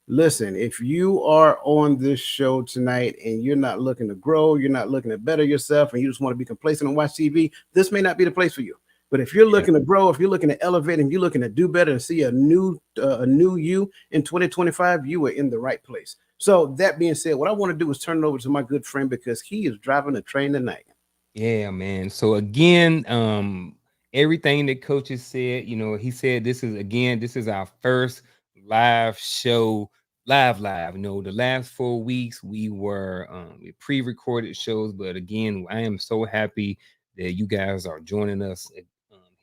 Listen, if you are on this show tonight and you're not looking to grow, you're not looking to better yourself, and you just want to be complacent and watch TV, this may not be the place for you. But if you're Yeah. looking to grow, if you're looking to elevate, and you're looking to do better and see a new you in 2025, you are in the right place. So that being said, what I want to do is turn it over to my good friend because he is driving the train tonight. Yeah, man. So again, everything that coaches said, he said this is our first live show, live. The last 4 weeks we were we pre-recorded shows, but again, I am so happy that you guys are joining us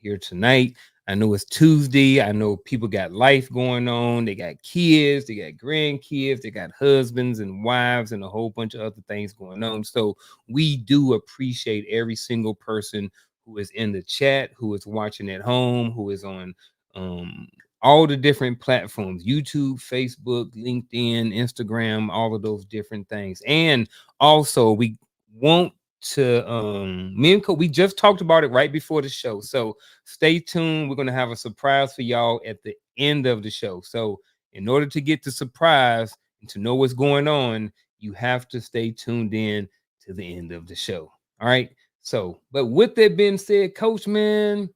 here tonight. I know it's Tuesday. I know people got life going on. They got kids, they got grandkids, they got husbands and wives, and a whole bunch of other things going on. So we do appreciate every single person who is in the chat, who is watching at home, who is on um, all the different platforms: YouTube, Facebook, LinkedIn, Instagram, all of those different things. And also, we want to me and we just talked about it right before the show. So stay tuned. We're gonna have a surprise for y'all at the end of the show. So in order to get the surprise and to know what's going on, you have to stay tuned in to the end of the show. All right. So, but with that being said, Coach, man,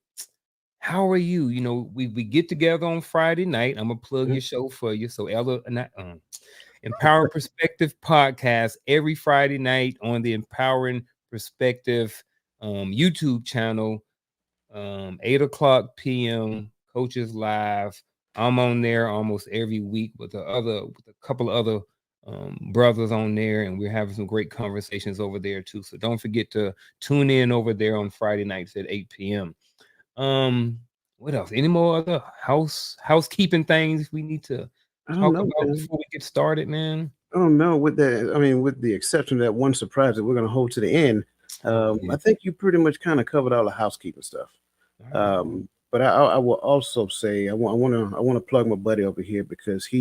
how are you? We get together on Friday night. I'm gonna plug your show for you. So, Ella, not, Empowering Perspective podcast every Friday night on the Empowering Perspective YouTube channel, 8 o'clock p.m. Coaches Live. I'm on there almost every week with a couple of other brothers on there, and we're having some great conversations over there too. So don't forget to tune in over there on Friday nights at 8 p.m. Um, what else? Any more other housekeeping things we need to I don't talk know, about man. before we get started, man? I don't know. With the exception of that one surprise that we're going to hold to the end, Oh yeah. I think you pretty much kind of covered all the housekeeping stuff. All right. But I will also say I want to plug my buddy over here because he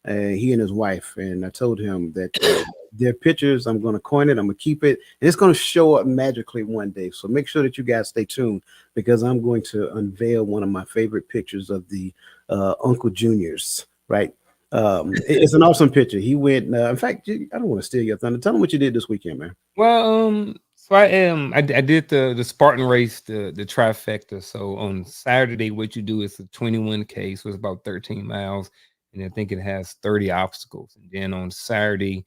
and his wife, and I told him that their pictures, I'm going to coin it, I'm going to keep it, and it's going to show up magically one day. So make sure that you guys stay tuned because I'm going to unveil one of my favorite pictures of the Uncle Juniors. Right. It's an awesome picture. He went. In fact, I don't want to steal your thunder. Tell him what you did this weekend, man. Well, so I did the Spartan race, the trifecta. So on Saturday, what you do is a 21K, so it's about 13 miles, and I think it has 30 obstacles. And then on Sunday,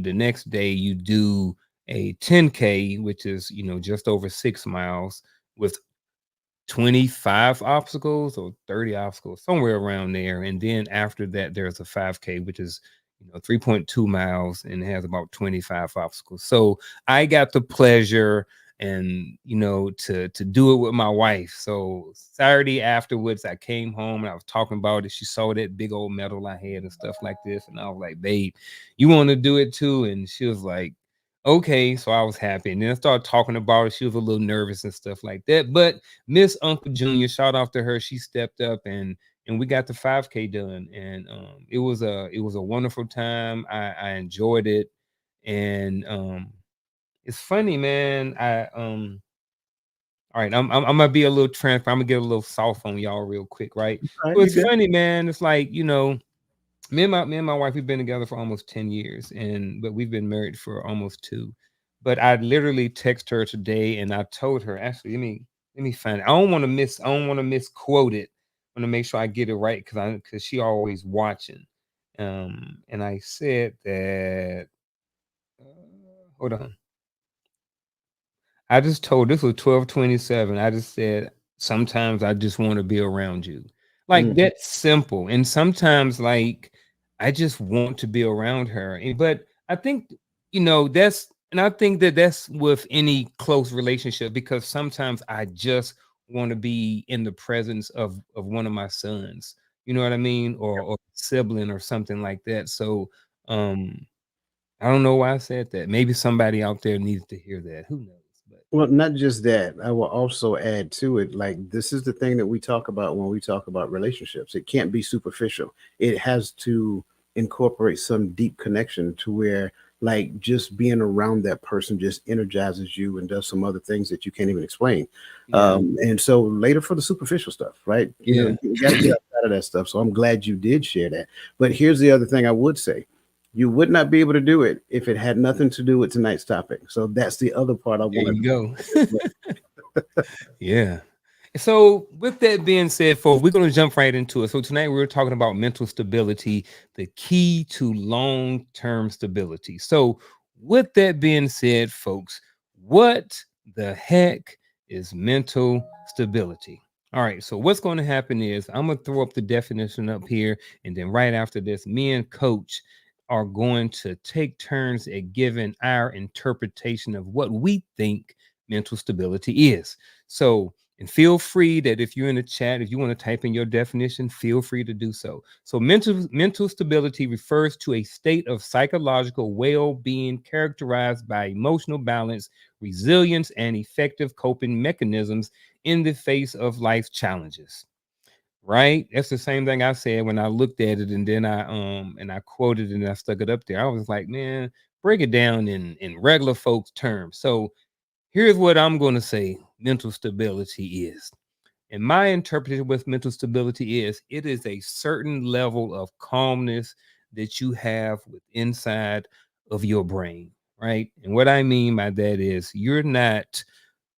the next day, you do a 10K, which is just over 6 miles with 25 obstacles or 30 obstacles, somewhere around there. And then after that, there's a 5K, which is 3.2 miles and has about 25 obstacles. So I got the pleasure and to do it with my wife. So Saturday afterwards, I came home and I was talking about it. She saw that big old medal I had and stuff like this. And I was like, babe, you want to do it too? And she was like, okay. So I was happy. And then I started talking about it. She was a little nervous and stuff like that. But Miss Uncle Junior, shout out to her. She stepped up and we got the 5K done. And it was a wonderful time. I enjoyed it. And it's funny, man. All right, I'm gonna be a little transparent. I'm gonna get a little soft on y'all real quick, right? All right, So you it's good? funny, man. It's like, me and my wife, we've been together for almost 10 years, but we've been married for almost two. But I literally text her today and I told her, actually, let me find it. I don't want to misquote it. I want to make sure I get it right because she always watching. And I said that hold on. I just told this was 12/27. I just said, sometimes I just want to be around you. Like Mhm. that's simple. And sometimes like I just want to be around her. But I think, I think that that's with any close relationship because sometimes I just want to be in the presence of one of my sons. You know what I mean? Or sibling or something like that. So I don't know why I said that. Maybe somebody out there needs to hear that. Who knows? But Well, not just that. I will also add to it, like this is the thing that we talk about when we talk about relationships. It can't be superficial. It has to incorporate some deep connection to where like just being around that person just energizes you and does some other things that you can't even explain. Yeah. And so later for the superficial stuff, right? Yeah. You got to get outside of that stuff. So I'm glad you did share that. But here's the other thing I would say. You would not be able to do it if it had nothing to do with tonight's topic. So that's the other part I There want you to. go. Yeah. So, with that being said, folks, we're going to jump right into it. So, tonight we're talking about mental stability, the key to long term stability. So, with that being said, folks, what the heck is mental stability? All right. So, what's going to happen is I'm going to throw up the definition up here. And then, right after this, me and Coach are going to take turns at giving our interpretation of what we think mental stability is. So, and feel free that if you're in the chat, if you want to type in your definition, feel free to do so. So mental stability refers to a state of psychological well-being characterized by emotional balance, resilience, and effective coping mechanisms in the face of life's challenges. Right? That's the same thing I said when I looked at it, and then I quoted it and I stuck it up there. I was like, man, break it down in regular folks' terms. So here's what I'm going to say mental stability is. And my interpretation with mental stability is it is a certain level of calmness that you have with inside of your brain, right? And what I mean by that is you're not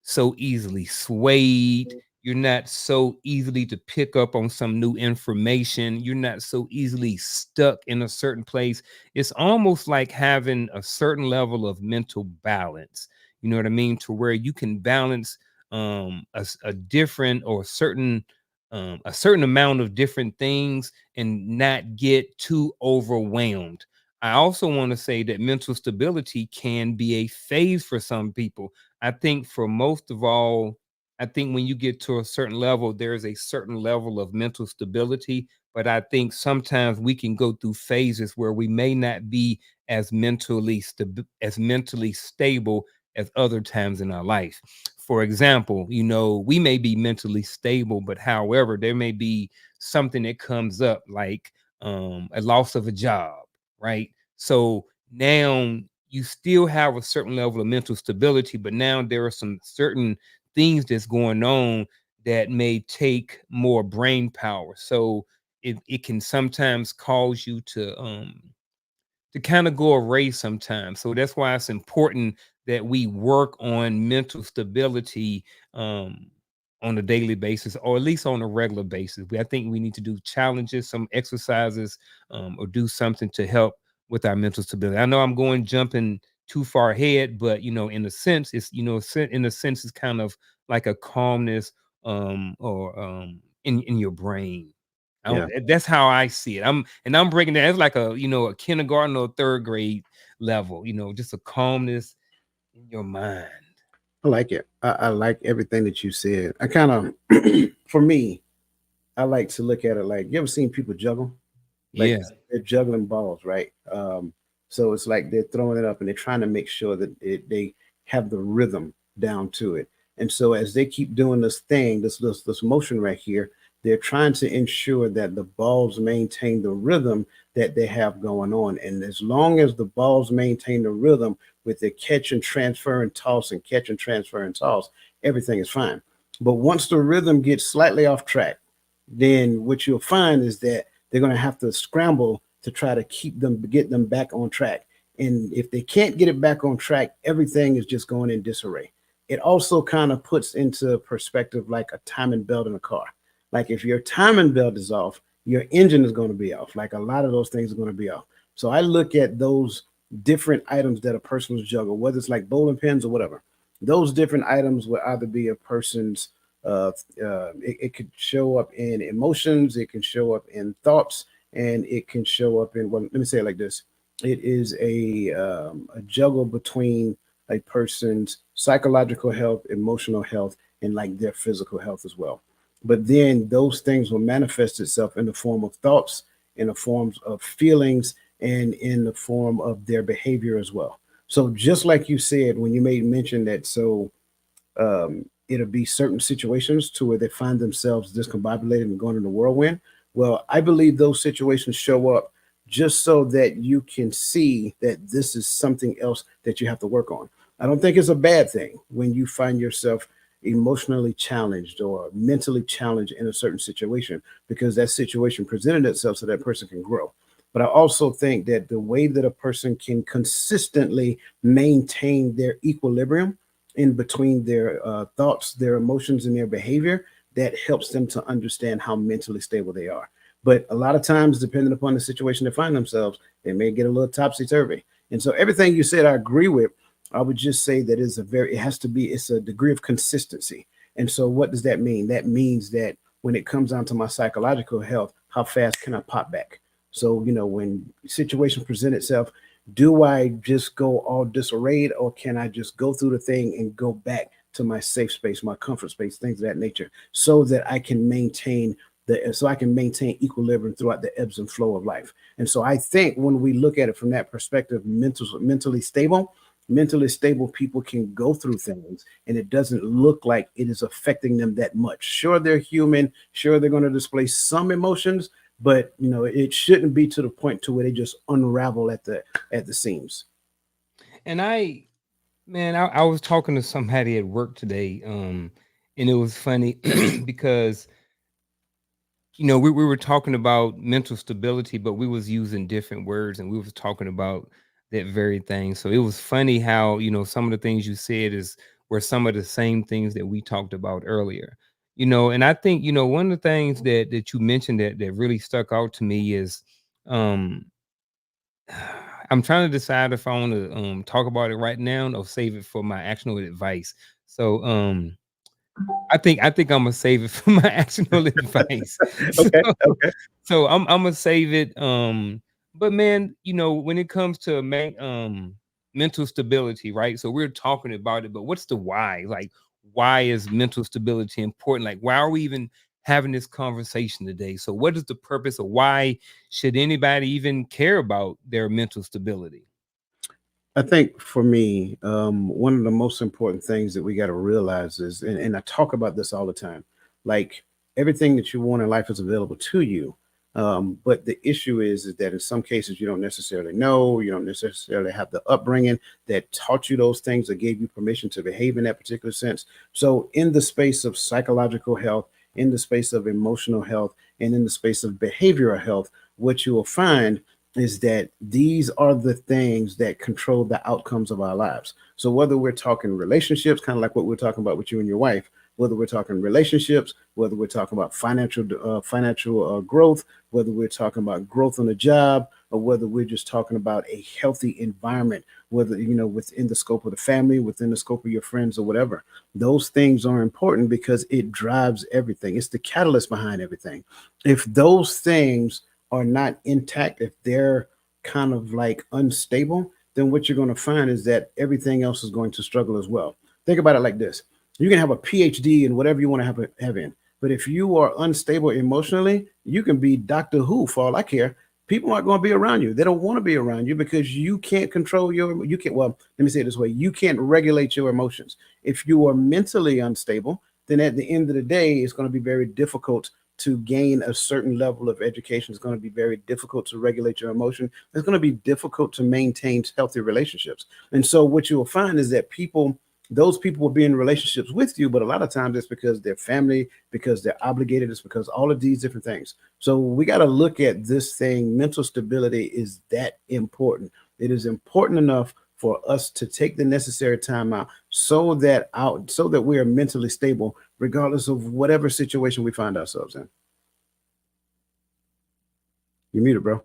so easily swayed. You're not so easily to pick up on some new information. You're not so easily stuck in a certain place. It's almost like having a certain level of mental balance. You know what I mean? To where you can balance a different or a certain amount of different things and not get too overwhelmed. I also want to say that mental stability can be a phase for some people. I think for most of all, I think when you get to a certain level, there's a certain level of mental stability. But I think sometimes we can go through phases where we may not be as mentally stable as other times in our life. For example, we may be mentally stable, but however, there may be something that comes up like a loss of a job, right? So now you still have a certain level of mental stability, but now there are some certain things that's going on that may take more brain power. So it can sometimes cause you to kind of go away sometimes. So that's why it's important that we work on mental stability on a daily basis, or at least on a regular basis. I think we need to do challenges, some exercises, or do something to help with our mental stability. I know I'm jumping too far ahead, but in a sense, it's in a sense, it's kind of like a calmness or in your brain. Yeah. That's how I see it. I'm breaking down. It's like a kindergarten or third grade level. Just a calmness in your mind. I like it. I like everything that you said. I kind of, for me, I like to look at it like you ever seen people juggle? Like Yeah, they're juggling balls, right? So it's like they're throwing it up and they're trying to make sure that they have the rhythm down to it. And so as they keep doing this thing, this motion right here, they're trying to ensure that the balls maintain the rhythm that they have going on. And as long as the balls maintain the rhythm with the catch and transfer and toss and catch and transfer and toss, everything is fine. But once the rhythm gets slightly off track, then what you'll find is that they're going to have to scramble to try to get them back on track. And if they can't get it back on track, everything is just going in disarray. It also kind of puts into perspective like a timing belt in a car. Like if your timing belt is off, your engine is going to be off. Like a lot of those things are going to be off. So I look at those different items that a person was juggle, whether it's like bowling pins or whatever. Those different items would either be a person's it could show up in emotions, it can show up in thoughts, and it can show up in, well, let me say it like this. It is a juggle between a person's psychological health, emotional health, and like their physical health as well. But then those things will manifest itself in the form of thoughts, in the forms of feelings, and in the form of their behavior as well. So just like you said when you made mention that, it'll be certain situations to where they find themselves discombobulated and going in the whirlwind. Well, I believe those situations show up just so that you can see that this is something else that you have to work on. I don't think it's a bad thing when you find yourself emotionally challenged or mentally challenged in a certain situation, because that situation presented itself so that person can grow. But I also think that the way that a person can consistently maintain their equilibrium in between their thoughts, their emotions, and their behavior, that helps them to understand how mentally stable they are. But a lot of times, depending upon the situation they find themselves, they may get a little topsy turvy. And so, everything you said, I agree with. I would just say that it has to be, it's a degree of consistency. And so, what does that mean? That means that when it comes down to my psychological health, how fast can I pop back? So, when situation present itself, do I just go all disarrayed, or can I just go through the thing and go back to my safe space, my comfort space, things of that nature, so that I can maintain equilibrium throughout the ebbs and flow of life. And so I think when we look at it from that perspective, mentally stable people can go through things and it doesn't look like it is affecting them that much. Sure, they're human. Sure, they're going to display some emotions, but it shouldn't be to the point to where they just unravel at the seams. And I was talking to somebody at work today, and it was funny because we were talking about mental stability, but we was using different words, and we was talking about that very thing. So it was funny how some of the things you said were some of the same things that we talked about earlier. And I think one of the things that you mentioned that really stuck out to me is, um I'm trying to decide if I want to talk about it right now or save it for my actionable advice. So I think I'm gonna save it for my actionable advice. So, Okay. Okay. I'm gonna save it. But man, when it comes to mental stability, right? So we're talking about it, but what's the why? Like, why is mental stability important? Like, why are we even having this conversation today? So, what is the purpose, or why should anybody even care about their mental stability? I think for me, one of the most important things that we got to realize is, and I talk about this all the time, like everything that you want in life is available to you. But the issue is that in some cases you don't necessarily know, you don't necessarily have the upbringing that taught you those things or gave you permission to behave in that particular sense. So, in the space of psychological health, in the space of emotional health, and in the space of behavioral health, what you will find is that these are the things that control the outcomes of our lives. So whether we're talking relationships, kind of like what we're talking about with you and your wife, whether we're talking relationships, whether we're talking about financial growth, whether we're talking about growth on the job, or whether we're just talking about a healthy environment, whether within the scope of the family, within the scope of your friends, or whatever, those things are important because it drives everything. It's the catalyst behind everything. If those things are not intact, if they're kind of like unstable, then what you're going to find is that everything else is going to struggle as well. Think about it like this: you can have a PhD in whatever you want to have in, but if you are unstable emotionally, you can be Doctor Who for all I care. People aren't going to be around you. They don't want to be around you because you can't control you can't, well, let me say it this way: you can't regulate your emotions. If you are mentally unstable, then at the end of the day, it's going to be very difficult to gain a certain level of education. It's going to be very difficult to regulate your emotion. It's going to be difficult to maintain healthy relationships. And so what you will find is that those people will be in relationships with you, but a lot of times it's because they're family, because they're obligated, it's because all of these different things. So we got to look at this thing. Mental stability is that important. It is important enough for us to take the necessary time out so that we are mentally stable regardless of whatever situation we find ourselves in. You muted, bro.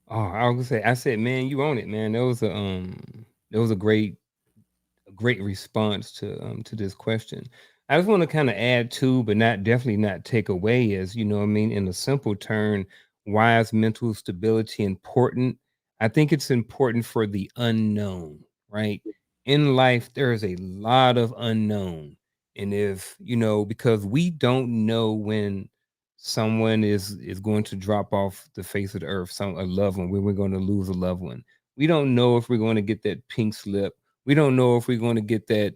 Oh, I was gonna say, I said, man, you own it, man. That was a great response to this question. I just want to kind of add to, but not definitely not take away, as what I mean, in a simple turn, why is mental stability important? I think it's important for the unknown, right? In life, there is a lot of unknown. And if, because we don't know when someone is going to drop off the face of the earth, a loved one, when we're going to lose a loved one. We don't know if we're going to get that pink slip. We don't know if we're going to get that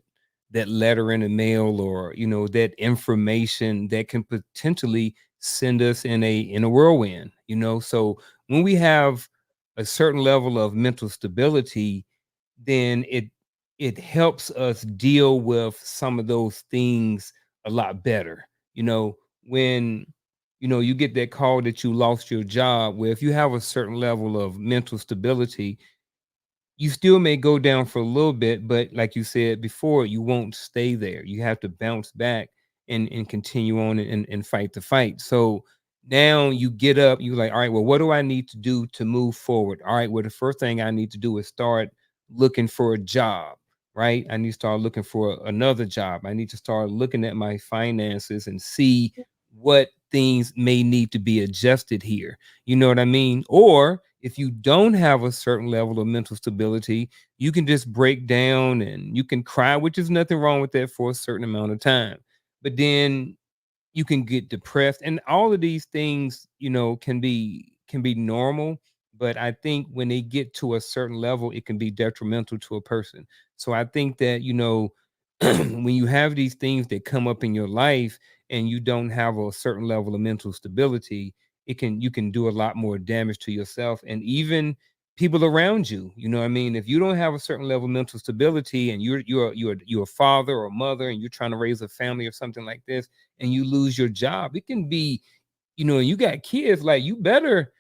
letter in the mail, or that information that can potentially send us in a whirlwind. So when we have a certain level of mental stability, then it helps us deal with some of those things a lot better. When you get that call that you lost your job, where if you have a certain level of mental stability, you still may go down for a little bit, but like you said before, you won't stay there. You have to bounce back and continue on and fight the fight. So now you get up, you're like, all right, well, what do I need to do to move forward? All right, well, the first thing I need to do is start looking for a job, right? I need to start looking for another job. I need to start looking at my finances and see what things may need to be adjusted here. You know what I mean? Or if you don't have a certain level of mental stability, you can just break down and you can cry, which is nothing wrong with that for a certain amount of time. But then you can get depressed, and all of these things, can be normal. But I think when they get to a certain level, it can be detrimental to a person. So I think that, when you have these things that come up in your life and you don't have a certain level of mental stability, you can do a lot more damage to yourself and even people around you. You know what I mean? If you don't have a certain level of mental stability and you're a father or mother and you're trying to raise a family or something like this, and you lose your job, it can be, you got kids, like you better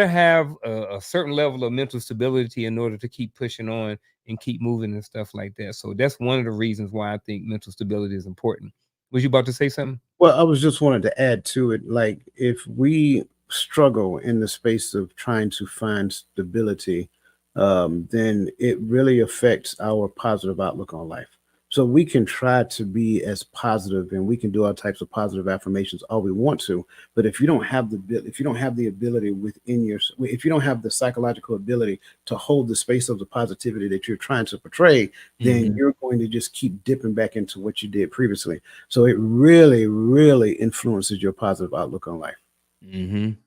have a certain level of mental stability in order to keep pushing on and keep moving and stuff like that. So that's one of the reasons why I think mental stability is important. Was you about to say something? Well, I was just wanted to add to it, like if we struggle in the space of trying to find stability, then it really affects our positive outlook on life. So we can try to be as positive, and we can do all types of positive affirmations all we want to, but if you don't have the ability within your, if you don't have the psychological ability to hold the space of the positivity that you're trying to portray, then Mhm. you're going to just keep dipping back into what you did previously. So it really, really influences your positive outlook on life. Mhm.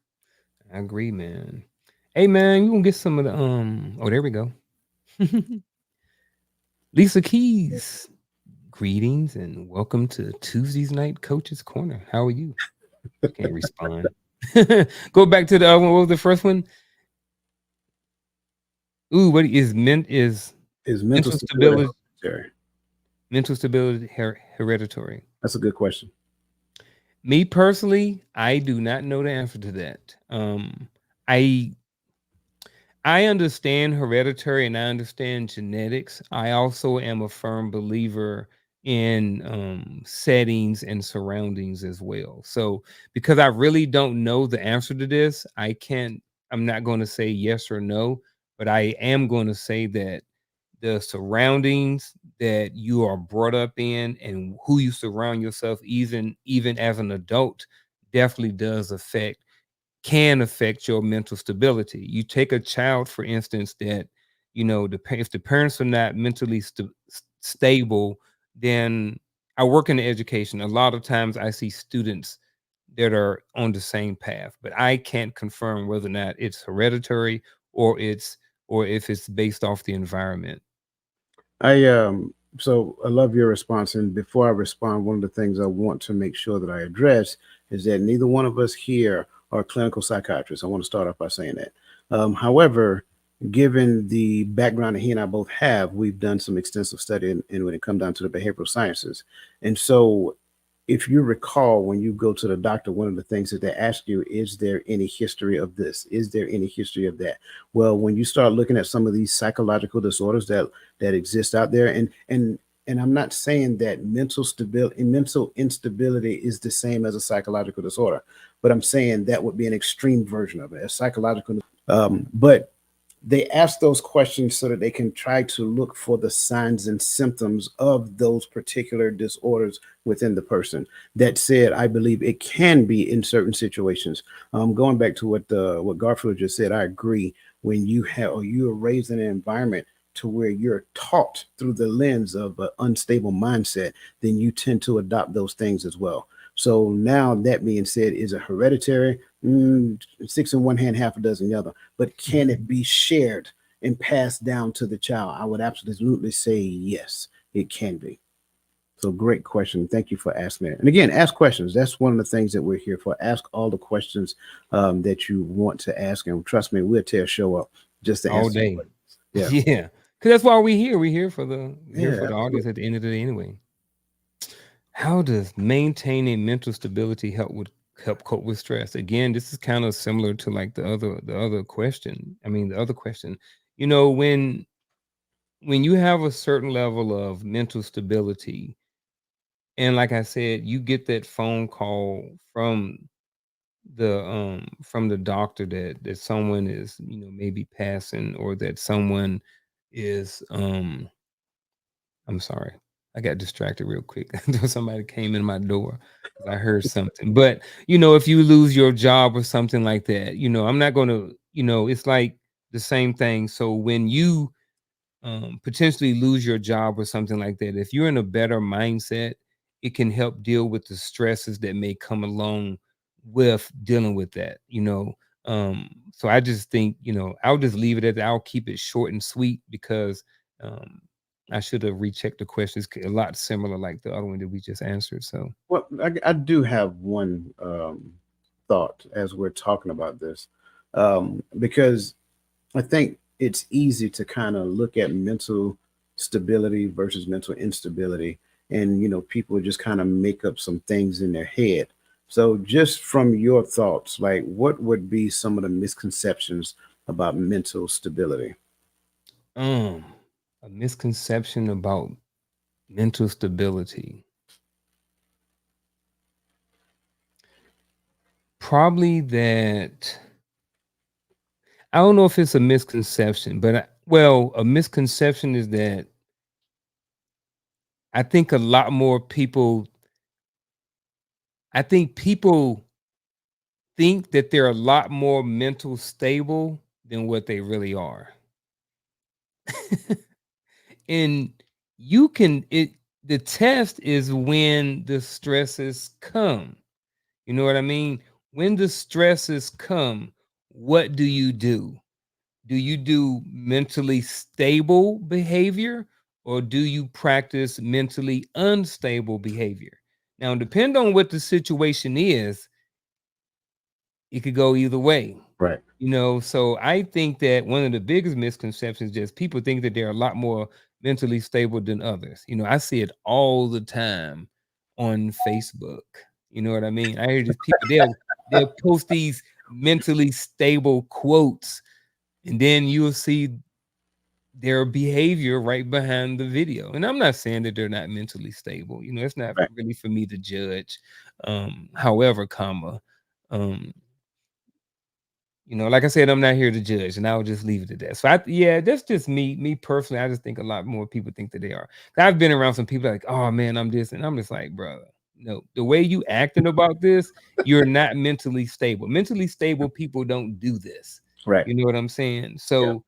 I agree, man. Hey, man, you gonna get some of the Oh, there we go. Lisa Keys. Greetings and welcome to Tuesday's Night Coach's Corner. How are you? She can't respond. Go back to the other one. What was the first one? Ooh, what is Is mental mental stability stability hereditary? hereditary? That's a good question. Me personally, I do not know the answer to that. I I understand hereditary and I understand genetics. I also am a firm believer in settings and surroundings as well. So, because I really don't know the answer to this, I'm not going to say yes or no, but I am going to say that the surroundings that you are brought up in and who you surround yourself, even as an adult, definitely does can affect your mental stability. You take a child, for instance, that if the parents are not mentally stable, then I work in the education. A lot of times, I see students that are on the same path, but I can't confirm whether or not it's hereditary or if it's based off the environment. I love your response. And before I respond, one of the things I want to make sure that I address is that neither one of us here are clinical psychiatrists. I want to start off by saying that. However, given the background that he and I both have, we've done some extensive study in when it comes down to the behavioral sciences. And so if you recall, when you go to the doctor, one of the things that they ask you, is there any history of this? Is there any history of that? Well, when you start looking at some of these psychological disorders that exist out there, and I'm not saying that mental instability is the same as a psychological disorder, but I'm saying that would be an extreme version of it, a psychological. But they ask those questions so that they can try to look for the signs and symptoms of those particular disorders within the person. That said, I believe it can be in certain situations. Going back to what Garfield just said, I agree. When you have or you are raised in an environment to where you're taught through the lens of an unstable mindset, then you tend to adopt those things as well. So now that being said, is it hereditary? Six in one hand, half a dozen the other. But can it be shared and passed down to the child? I would absolutely say yes, it can be. So great question. Thank you for asking that. And again, ask questions. That's one of the things that we're here for. Ask all the questions that you want to ask, and trust me, we'll tear a show up just to all answer. day. Yeah, Yeah, because that's why we're here. We're here for the yeah. audience at the end of the day anyway. How does maintaining mental stability help cope with stress? Again, this is kind of similar to like the other question. I mean, the other question. You know, when you have a certain level of mental stability, and like I said, you get that phone call from the doctor that someone is, you know, maybe passing, or that someone is I'm sorry. I got distracted real quick. Somebody came in my door because I heard something. But you know, if you lose your job or something like that, you know, I'm not going to, you know, it's like the same thing. So when you potentially lose your job or something like that, if you're in a better mindset, it can help deal with the stresses that may come along with dealing with that, you know. So I just think, you know, I'll just leave it at that. I'll keep it short and sweet because um, I should have rechecked the questions, a lot similar like the other one that we just answered. So, Well, I do have one thought as we're talking about this, because I think it's easy to kind of look at mental stability versus mental instability. And, people just kind of make up some things in their head. So, just from your thoughts, like what would be some of the misconceptions about mental stability? um, a misconception about mental stability. Probably that I don't know if it's a misconception, but well, a misconception is that I think a lot more people, I think people think that they're a lot more mental stable than what they really are. And you can, the test is when the stresses come. You know what I mean? When the stresses come, what do you do? Do you do mentally stable behavior, or do you practice mentally unstable behavior? Now, depend on what the situation is, it could go either way. Right. You know, so I think that one of the biggest misconceptions is just people think that they're a lot more mentally stable than others. You know, I see it all the time on Facebook. You know what I mean? I hear these people, they'll post these mentally stable quotes, and then you'll see their behavior right behind the video. And I'm not saying that they're not mentally stable. You know, it's not Right. really for me to judge. However, um, you know, like I said, I'm not here to judge, and I'll just leave it at that. So yeah, that's just me personally. I just think a lot more people think that they are. I've been around some people like, oh man, I'm this, and I'm just like, bro, no, the way you acting about this, you're not mentally stable. Mentally stable people don't do this. Right. You know what I'm saying? Yeah. So,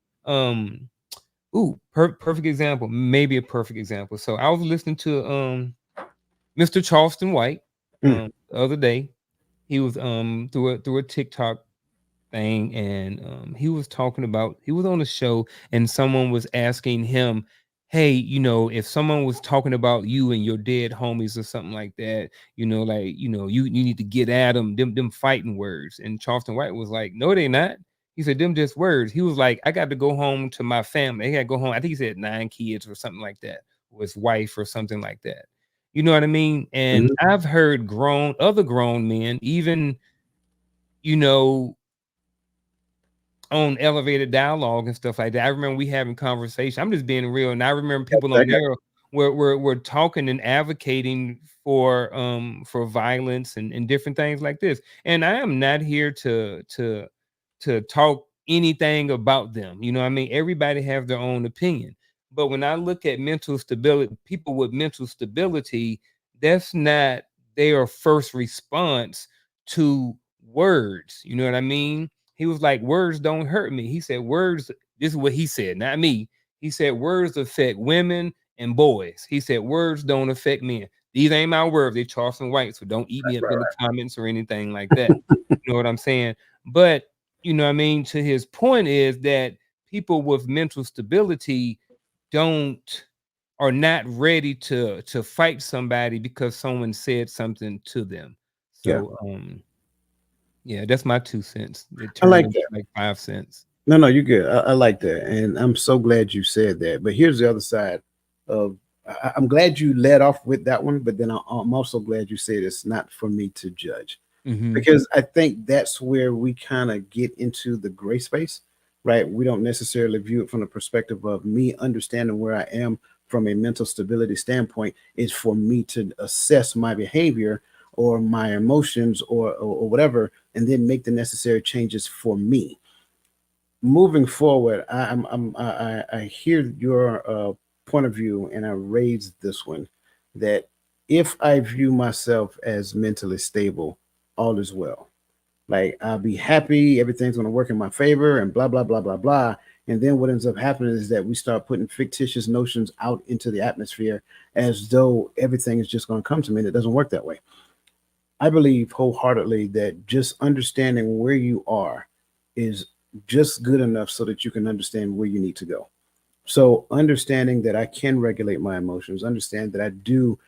ooh, perfect example, maybe a perfect example. So I was listening to Mr. Charleston White Mm. the other day. He was through a TikTok thing, and he was talking about, he was on a show, and someone was asking him, hey, you know, if someone was talking about you and your dead homies or something like that, you know, like, you know, you need to get at them fighting words. And Charleston White was like, no, they not. He said, them just words. He was like, I got to go home to my family. I got to go home. I think he said 9 kids or something like that, or his wife or something like that. You know what I mean? And Mhm. I've heard other grown men, even, you know, on elevated dialogue and stuff like that. I remember we having conversation. I'm just being real, and I remember people I on got there were talking and advocating for violence and different things like this. And I am not here to talk anything about them. You know what I mean? Everybody have their own opinion. But when I look at mental stability, people with mental stability, that's not their first response to words. You know what I mean? He was like, words don't hurt me. He said, words, this is what he said, not me. He said, words affect women and boys. He said, words don't affect men. These ain't my words. They Charleston White, so don't eat me up right. in the comments or anything like that. You know what I'm saying? But, you know what I mean? To his point is that people with mental stability don't are not ready to fight somebody because someone said something to them. Yeah, So yeah, that's my 2 cents. It I turned like into that. like 5 cents. No, no, you're good. I like that, and I'm so glad you said that. But here's the other side of. I'm glad you led off with that one, but then I'm also glad you said it's not for me to judge, Hmm. because I think that's where we kind of get into the gray space, right? We don't necessarily view it from the perspective of me understanding where I am from a mental stability standpoint. Is for me to assess my behavior or my emotions or whatever, and then make the necessary changes for me moving forward. I hear your point of view, and I raised this one that if I view myself as mentally stable, all is well. Like I'll be happy, everything's going to work in my favor, and blah blah blah blah blah. And then what ends up happening is that we start putting fictitious notions out into the atmosphere as though everything is just going to come to me. And it doesn't work that way. I believe wholeheartedly that just understanding where you are is just good enough so that you can understand where you need to go. So understanding that I can regulate my emotions, understand that I do,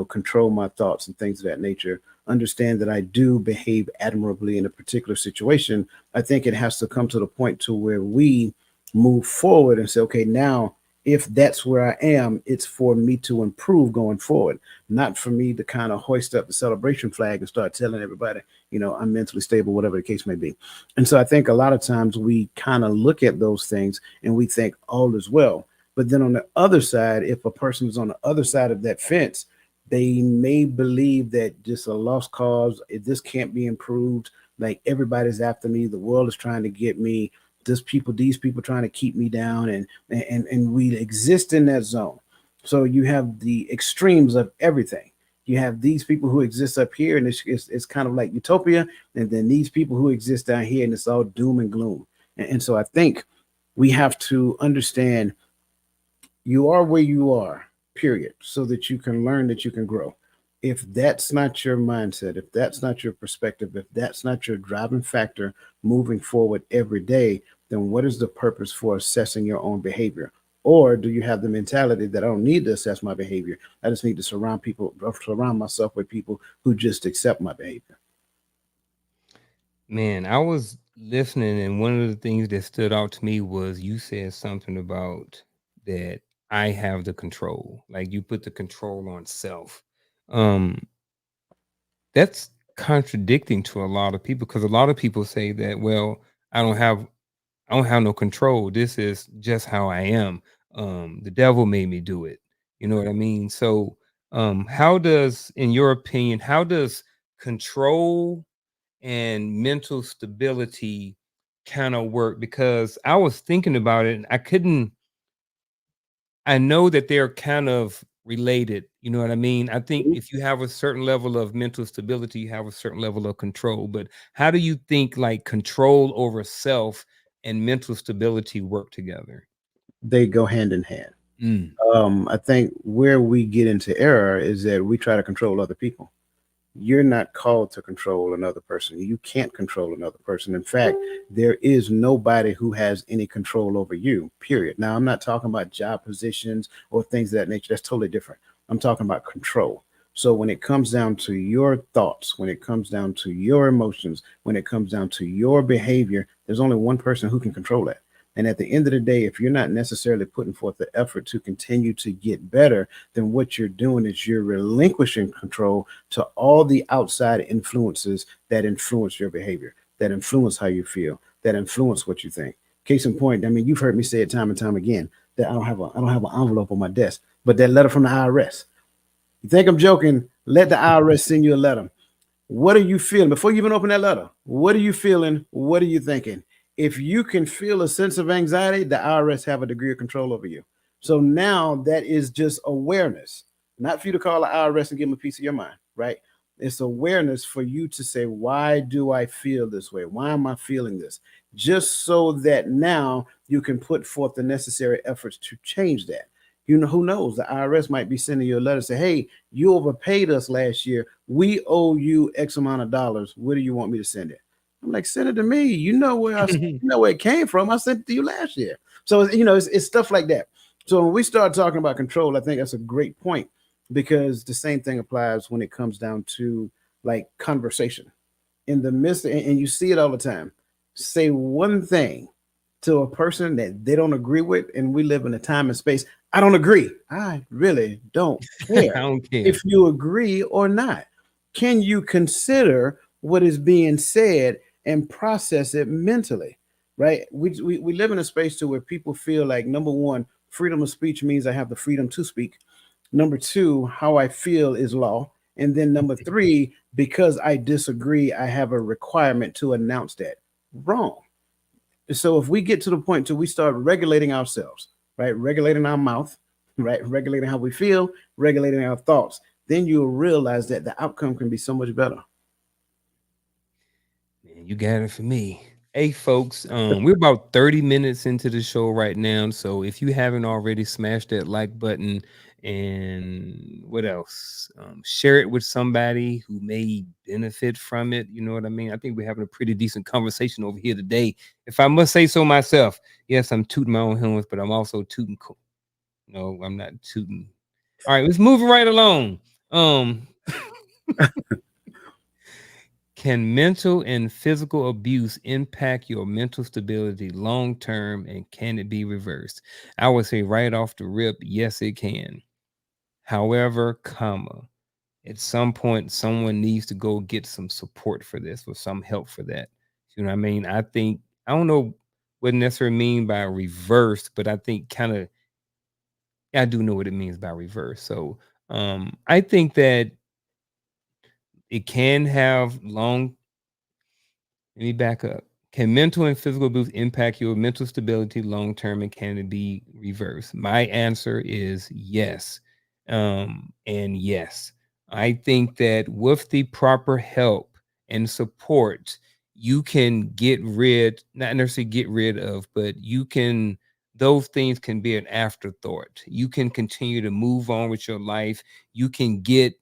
control my thoughts and things of that nature, understand that I do behave admirably in a particular situation. I think it has to come to the point to where we move forward and say, okay, now if that's where I am, it's for me to improve going forward, not for me to kind of hoist up the celebration flag and start telling everybody, I'm mentally stable, whatever the case may be. And so I think a lot of times we kind of look at those things and we think all is well. But then on the other side, if a person is on the other side of that fence, they may believe that just a lost cause, this can't be improved. Like everybody's after me, the world is trying to get me. These people trying to keep me down, and we exist in that zone. So you have the extremes of everything. You have these people who exist up here, and it's kind of like utopia, and then these people who exist down here, and it's all doom and gloom. And so I think we have to understand you are where you are, period, so that you can learn, that you can grow. If that's not your mindset, if that's not your perspective, if that's not your driving factor moving forward every day, then what is the purpose for assessing your own behavior? Or do you have the mentality that I don't need to assess my behavior? I just need to surround myself with people who just accept my behavior. Man, I was listening, and one of the things that stood out to me was you said something about that I have the control. Like you put the control on self. Um, that's contradicting to a lot of people because a lot of people say that, well, I don't have I don't have no control. This is just how I am. The devil made me do it. You know what I mean? So, how does, in your opinion, how does control and mental stability kind of work? Because I was thinking about it and I know that they're kind of related. You know what I mean? I think if you have a certain level of mental stability, you have a certain level of control. But how do you think like control over self and mental stability work together? They go hand in hand. Mm. I think where we get into error is that we try to control other people. You're not called to control another person. You can't control another person. In fact, there is nobody who has any control over you, period. Now, I'm not talking about job positions or things of that nature. That's totally different. I'm talking about control. So when it comes down to your thoughts, when it comes down to your emotions, when it comes down to your behavior, there's only one person who can control that. And at the end of the day, if you're not necessarily putting forth the effort to continue to get better, then what you're doing is you're relinquishing control to all the outside influences that influence your behavior, that influence how you feel, that influence what you think. Case in point, I mean, you've heard me say it time and time again that I don't have an envelope on my desk, but that letter from the IRS. You think I'm joking? Let the IRS send you a letter. What are you feeling before you even open that letter? What are you feeling? What are you thinking? If you can feel a sense of anxiety, the IRS have a degree of control over you. So now that is just awareness, not for you to call the IRS and give them a piece of your mind, right? It's awareness for you to say, why do I feel this way? Why am I feeling this? Just so that now you can put forth the necessary efforts to change that. Who knows? The IRS might be sending you a letter say, hey, you overpaid us last year. We owe you X amount of dollars. Where do you want me to send it? I'm like, send it to me. You know where it came from. I sent it to you last year. So it's stuff like that. So when we start talking about control, I think that's a great point because the same thing applies when it comes down to like conversation in the midst, and you see it all the time. Say one thing to a person that they don't agree with, and we live in a time and space. I don't agree. I really don't I care don't care. if you agree or not. Can you consider what is being said and process it mentally? Right? We live in a space to where people feel like number one, freedom of speech means I have the freedom to speak. Number two, how I feel is law. And then number three, because I disagree, I have a requirement to announce that. Wrong. So if we get to the point till we start regulating ourselves, right, regulating our mouth, right, regulating how we feel, regulating our thoughts, then you'll realize that the outcome can be so much better. Man, you got it for me. Hey folks, we're about 30 minutes into the show right now. So if you haven't already, smash that like button, and what else? Share it with somebody who may benefit from it. You know what I mean? I think we're having a pretty decent conversation over here today. If I must say so myself, yes, I'm tooting my own horns, but I'm also tooting. No, I'm not tooting. All right, let's move right along. Um, Can mental and physical abuse impact your mental stability long term, and can it be reversed? I would say right off the rip, yes, it can. However, comma, at some point, someone needs to go get some support for this or some help for that. You know what I mean? I don't know what necessarily mean by reverse, but I think kind of, I do know what it means by reverse. So I think that it can have long. Let me back up. Can mental and physical abuse impact your mental stability long term, and can it be reversed? My answer is yes. And yes, I think that with the proper help and support, you can get rid, not necessarily get rid of, but you can, those things can be an afterthought. You can continue to move on with your life. You can get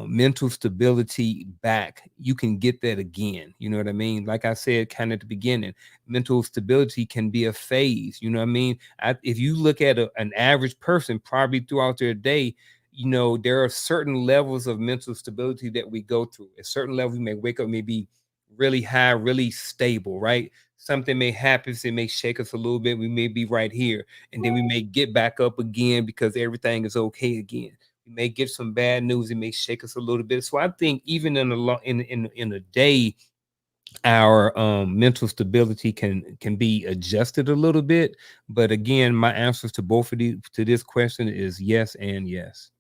mental stability back. You can get that again. You know what I mean? Like I said, kind of at the beginning, mental stability can be a phase. You know what I mean? If you look at an average person, probably throughout their day, you know, there are certain levels of mental stability that we go through. At certain level, we may wake up, maybe really high, really stable, right? Something may happen, it may shake us a little bit. We may be right here, and then we may get back up again because everything is okay again. We may get some bad news. It may shake us a little bit. So I think even in a in a day, our mental stability can be adjusted a little bit. But again, my answers to both of these to this question is yes and yes.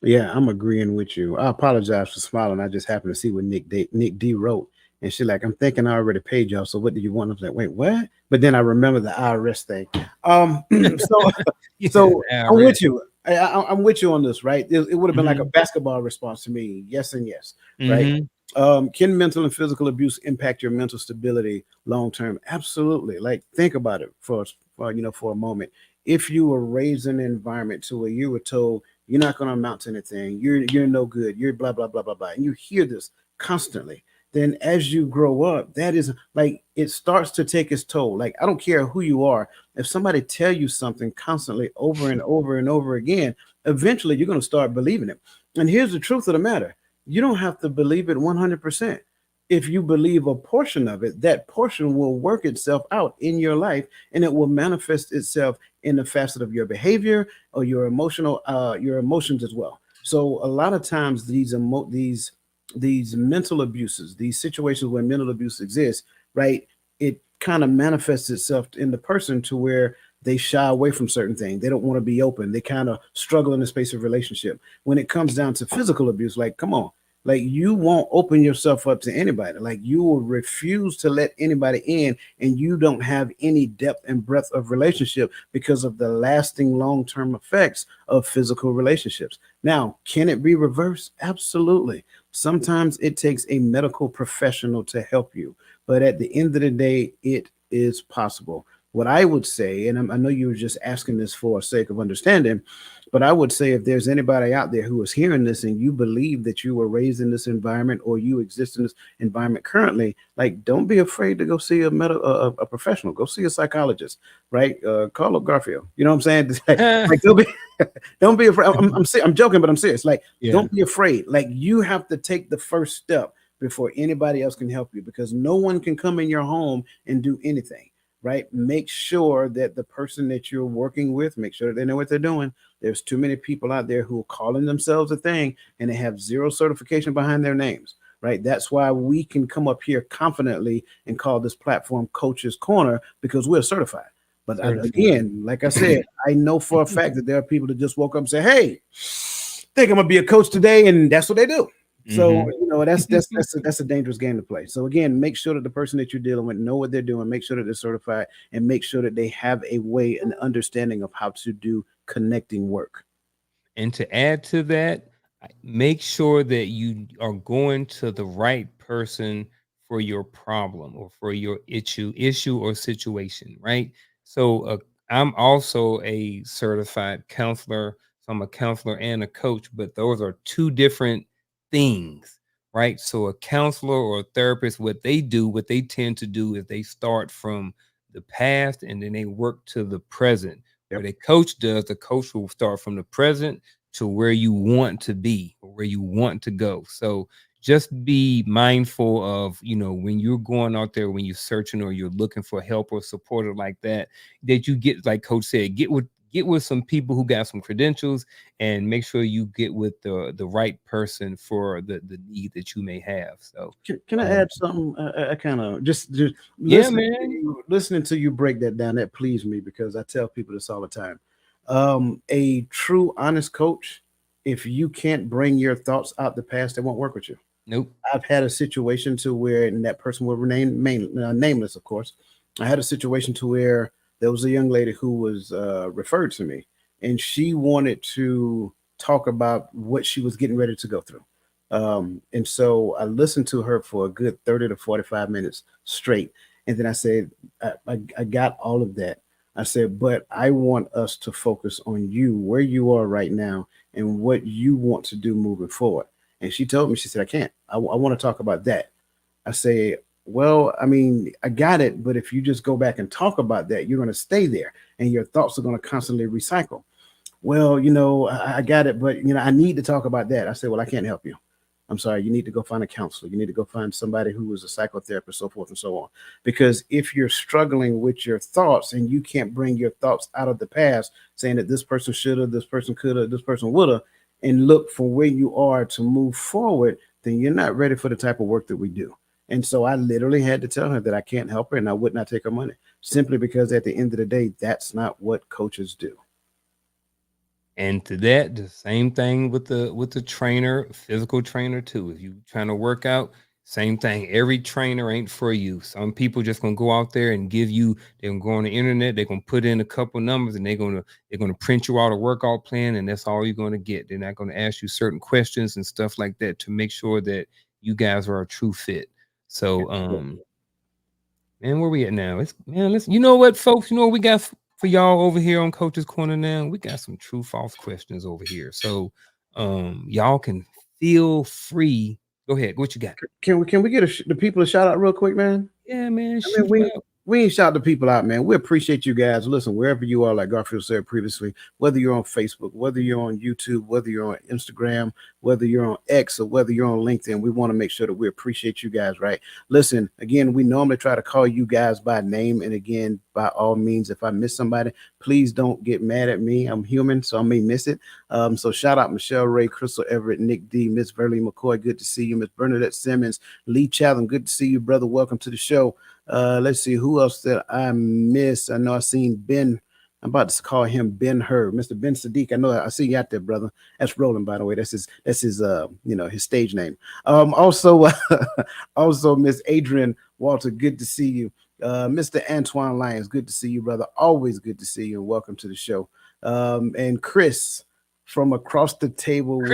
Yeah, I'm agreeing with you. I apologize for smiling. I just happened to see what Nick D wrote. And she's like, I'm thinking I already paid y'all. So what do you want? I was like, wait, what? But then I remember the IRS thing. So Yeah, so I'm Aaron. with you. I'm with you on this, right? It would have been like a Mhm. basketball response to me. Yes and yes, right? Mhm. Can mental and physical abuse impact your mental stability long term? Absolutely. Like think about it for a moment. If you were raised in an environment to where you were told you're not going to amount to anything, you're no good, you're blah blah blah blah blah, and you hear this constantly, then as you grow up, that is like it starts to take its toll. Like I don't care who you are, if somebody tell you something constantly over and over and over again, eventually you're going to start believing it. And here's the truth of the matter: you don't have to believe it 100%. If you believe a portion of it, that portion will work itself out in your life, and it will manifest itself in the facet of your behavior or your emotions as well. So a lot of times these mental abuses, these situations where mental abuse exists, right? It kind of manifests itself in the person to where they shy away from certain things. They don't want to be open. They kind of struggle in the space of relationship. When it comes down to physical abuse, like, come on, like you won't open yourself up to anybody. Like you will refuse to let anybody in, and you don't have any depth and breadth of relationship because of the lasting long-term effects of physical relationships. Now, can it be reversed? Absolutely. Sometimes it takes a medical professional to help you, but at the end of the day, it is possible. What I would say, and I know you were just asking this for sake of understanding, But I would say if there's anybody out there who is hearing this and you believe that you were raised in this environment or you exist in this environment currently, like don't be afraid to go see a professional. Go see a psychologist, right? Call up Garfield. You know what I'm saying? Like don't be afraid. I'm joking, but I'm serious. Like Yeah. don't be afraid. Like you have to take the first step before anybody else can help you because no one can come in your home and do anything. Right? Make sure that the person that you're working with, make sure that they know what they're doing. There's too many people out there who are calling themselves a thing and they have zero certification behind their names. Right. That's why we can come up here confidently and call this platform Coach's Corner because we're certified. But again, like I said, I know for a fact that there are people that just woke up and say, "Hey, think I'm gonna be a coach today," and that's what they do. So that's a dangerous game to play. So again, make sure that the person that you're dealing with know what they're doing. Make sure that they're certified, and make sure that they have a way, an understanding of how to do connecting work. And to add to that, make sure that you are going to the right person for your problem or for your issue or situation, right? So I'm also a certified counselor. So I'm a counselor and a coach, but those are two different things, right? So a counselor or a therapist, what they tend to do is they start from the past and then they work to the present. Yep. What a coach does, the coach will start from the present to where you want to be or where you want to go. So just be mindful of, when you're going out there, when you're searching or you're looking for help or support or like that, that you get, like Coach said, get with some people who got some credentials and make sure you get with the right person for the need that you may have. So can I add something? I kind of just yeah, man. Listening to you break that down, that pleased me because I tell people this all the time. A true, honest coach, if you can't bring your thoughts out the past, they won't work with you. Nope. I've had a situation to where, and that person will remain nameless, of course. I had a situation to where there was a young lady who was referred to me, and she wanted to talk about what she was getting ready to go through. And so I listened to her for a good 30 to 45 minutes straight. And then I said, I got all of that. I said, but I want us to focus on you, where you are right now, and what you want to do moving forward. And she told me, she said, I can't. I want to talk about that. I say, well, I mean, I got it, but if you just go back and talk about that, you're going to stay there and your thoughts are going to constantly recycle. Well, I got it, but I need to talk about that. I said, well, I can't help you. I'm sorry, you need to go find a counselor. You need to go find somebody who is a psychotherapist, so forth and so on. Because if you're struggling with your thoughts and you can't bring your thoughts out of the past, saying that this person should have, this person could have, this person would have, and look for where you are to move forward, then you're not ready for the type of work that we do. And so I literally had to tell her that I can't help her and I would not take her money simply because at the end of the day, that's not what coaches do. And to that, the same thing with the trainer, physical trainer too. If you trying to work out, same thing. Every trainer ain't for you. Some people just gonna go out there and they're gonna go on the internet, they're gonna put in a couple numbers and they're gonna print you out a workout plan, and that's all you're gonna get. They're not gonna ask you certain questions and stuff like that to make sure that you guys are a true fit. So man, where we at now? Listen, you know what, folks? You know what we got for y'all over here on Coach's Corner now? We got some true false questions over here. So y'all can feel free. Go ahead. What you got? Can we get the people a shout out real quick, man? Yeah, man. I mean, we ain't shout the people out, man. We appreciate you guys. Listen, wherever you are, like Garfield said previously, whether you're on Facebook, whether you're on YouTube, whether you're on Instagram, whether you're on X, or whether you're on LinkedIn, we want to make sure that we appreciate you guys, right? Listen, again, we normally try to call you guys by name. And again, by all means, if I miss somebody, please don't get mad at me. I'm human, so I may miss it. So shout out Michelle Ray, Crystal Everett, Nick D, Miss Verly McCoy, good to see you. Miss Bernadette Simmons, Lee Chatham, good to see you, brother. Welcome to the show. Let's see who else that I missed. I know I seen Ben. I'm about to call him Ben Hur, Mr. Ben Sadiq. I know I see you out there, brother. That's Roland, by the way. That's his his stage name. Also Miss Adrian Walter, good to see you. Mr. Antoine Lyons, good to see you, brother. Always good to see you, and welcome to the show. And Chris from across the table,